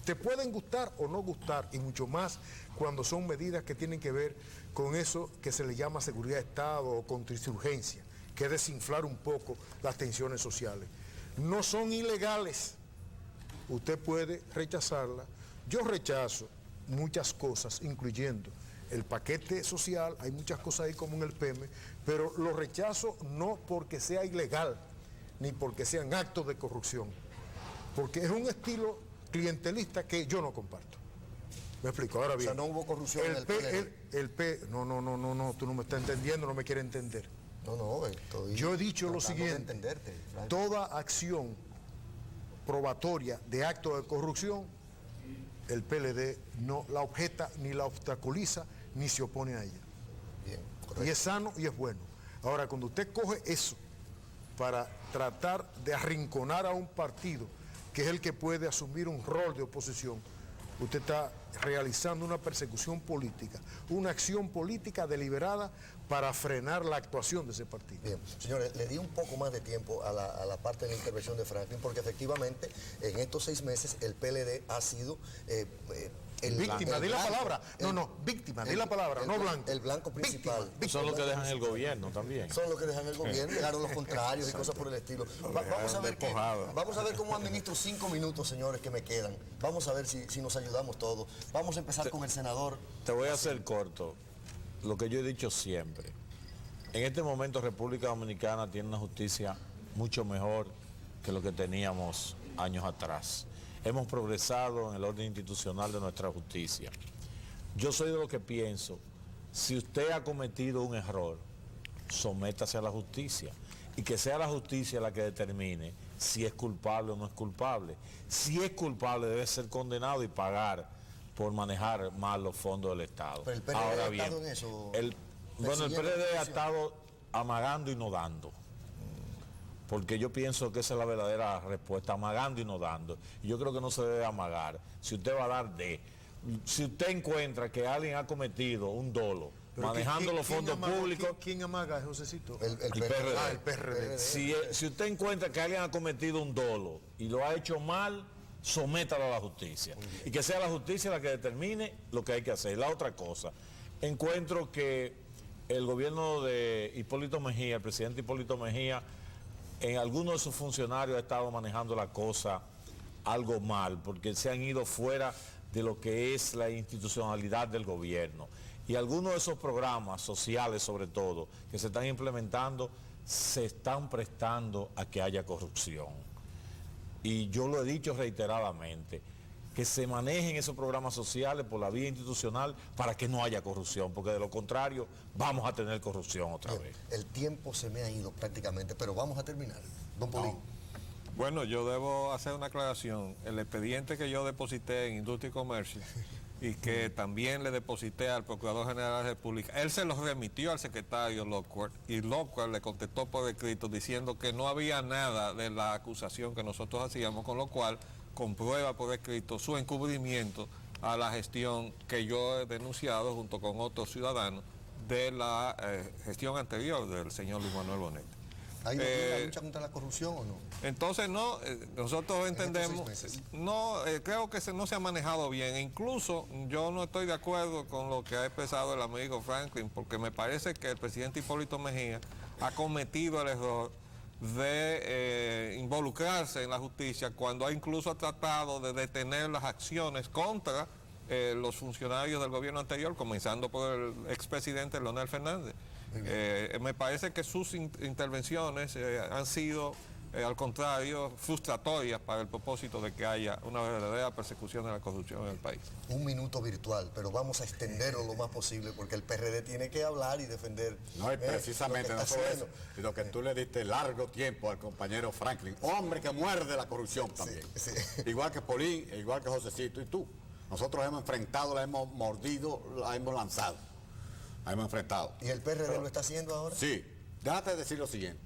Te pueden gustar o no gustar, y mucho más cuando son medidas que tienen que ver con eso que se le llama seguridad de Estado o contrainsurgencia, que es desinflar un poco las tensiones sociales. No son ilegales, usted puede rechazarla. Yo rechazo muchas cosas, incluyendo el paquete social, hay muchas cosas ahí como en el PEM, pero lo rechazo no porque sea ilegal, ni porque sean actos de corrupción, porque es un estilo clientelista que yo no comparto. Me explico, ahora bien. O sea, no hubo corrupción en el PLD. No, tú no me estás entendiendo, no me quieres entender. Yo he dicho lo siguiente, toda acción probatoria de acto de corrupción, el PLD no la objeta, ni la obstaculiza, ni se opone a ella. Bien, y es sano y es bueno. Ahora, cuando usted coge eso para tratar de arrinconar a un partido, que es el que puede asumir un rol de oposición, usted está realizando una persecución política, una acción política deliberada para frenar la actuación de ese partido. Bien, señores, le di un poco más de tiempo a la parte de la intervención de Franklin, porque efectivamente en estos 6 meses el PLD ha sido víctima, di la palabra. Víctima, di la palabra, no blanco. El blanco principal. Son los que dejan el gobierno también. Son los que dejan el gobierno, dejaron los contrarios y cosas por el estilo. Vamos a ver cómo administro 5 minutos, señores, que me quedan. Vamos a ver si nos ayudamos todos. Vamos a empezar con el senador. Te voy a hacer corto. Lo que yo he dicho siempre. En este momento República Dominicana tiene una justicia mucho mejor que lo que teníamos años atrás. Hemos progresado en el orden institucional de nuestra justicia. Yo soy de lo que pienso, si usted ha cometido un error, sométase a la justicia y que sea la justicia la que determine si es culpable o no es culpable. Si es culpable debe ser condenado y pagar por manejar mal los fondos del Estado. Pero el PLD ha estado en eso. El PLD ha estado amagando y no dando. porque yo pienso que esa es la verdadera respuesta, amagando y no dando. Y yo creo que no se debe amagar. Si usted va a dar si usted encuentra que alguien ha cometido un dolo, manejando los fondos públicos... ¿Quién amaga, Josecito? El PRD. El PRD. Si usted encuentra que alguien ha cometido un dolo y lo ha hecho mal, sométalo a la justicia. Y que sea la justicia la que determine lo que hay que hacer. La otra cosa, encuentro que el gobierno de Hipólito Mejía, el presidente Hipólito Mejía, en algunos de sus funcionarios ha estado manejando la cosa algo mal, porque se han ido fuera de lo que es la institucionalidad del gobierno. Y algunos de esos programas sociales, sobre todo, que se están implementando, se están prestando a que haya corrupción. Y yo lo he dicho reiteradamente, que se manejen esos programas sociales por la vía institucional para que no haya corrupción, porque de lo contrario vamos a tener corrupción otra vez. El tiempo se me ha ido prácticamente, pero vamos a terminar. Don Polín. Bueno, yo debo hacer una aclaración. El expediente que yo deposité en Industria y Comercio y que también le deposité al Procurador General de la República, él se los remitió al secretario Lockhart y Lockhart le contestó por escrito diciendo que no había nada de la acusación que nosotros hacíamos, con lo cual comprueba por escrito su encubrimiento a la gestión que yo he denunciado junto con otros ciudadanos de la gestión anterior del señor Luis Manuel Bonet. ¿Hay una lucha contra la corrupción o no? Entonces no, nosotros entendemos, creo que no se ha manejado bien. Incluso yo no estoy de acuerdo con lo que ha expresado el amigo Franklin, porque me parece que el presidente Hipólito Mejía ha cometido el error de involucrarse en la justicia cuando ha incluso tratado de detener las acciones contra los funcionarios del gobierno anterior, comenzando por el expresidente Leonel Fernández. Me parece que sus intervenciones han sido, al contrario, frustratorias para el propósito de que haya una verdadera persecución de la corrupción en el país. Un minuto virtual, pero vamos a extenderlo lo más posible porque el PRD tiene que hablar y defender. No, y precisamente no solo eso, sino que tú le diste largo tiempo al compañero Franklin, hombre que muerde la corrupción también. Sí. Igual que Polín, igual que Josecito y tú. Nosotros hemos enfrentado, la hemos mordido, la hemos lanzado. La hemos enfrentado. ¿Y el PRD lo está haciendo ahora? Sí. Déjate decir lo siguiente.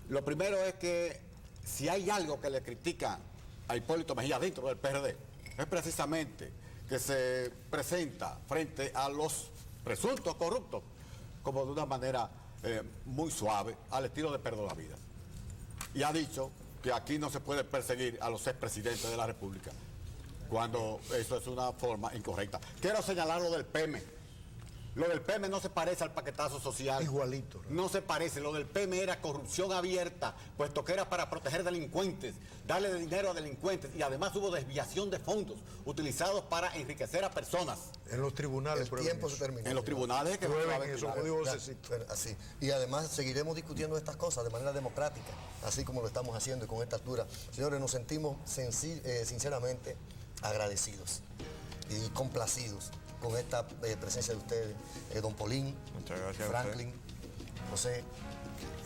Lo primero es que si hay algo que le critica a Hipólito Mejía dentro del PRD, es precisamente que se presenta frente a los presuntos corruptos como de una manera muy suave, al estilo de Pedro Lavidas. Y ha dicho que aquí no se puede perseguir a los expresidentes de la República, cuando eso es una forma incorrecta. Quiero señalar lo del PEME. Lo del PEME no se parece al paquetazo social. Igualito. No se parece. Lo del PEME era corrupción abierta, puesto que era para proteger delincuentes, darle dinero a delincuentes, y además hubo desviación de fondos utilizados para enriquecer a personas. En los tribunales. El tiempo se terminó. En los tribunales que eso digo así. Y además seguiremos discutiendo estas cosas de manera democrática, así como lo estamos haciendo con esta altura. Señores, nos sentimos sinceramente agradecidos y complacidos con esta presencia de ustedes, don Polín, Franklin, José,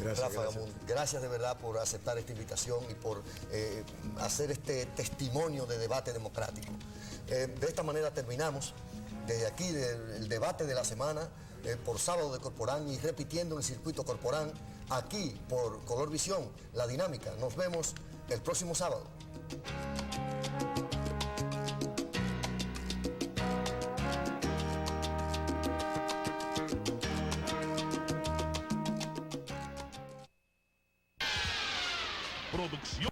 Ráfaga Mundo. Gracias de verdad por aceptar esta invitación y por hacer este testimonio de debate democrático. De esta manera terminamos desde aquí el debate de la semana por Sábado de Corporán y repitiendo en el circuito Corporán, aquí por Color Visión, La Dinámica. Nos vemos el próximo sábado. Producción.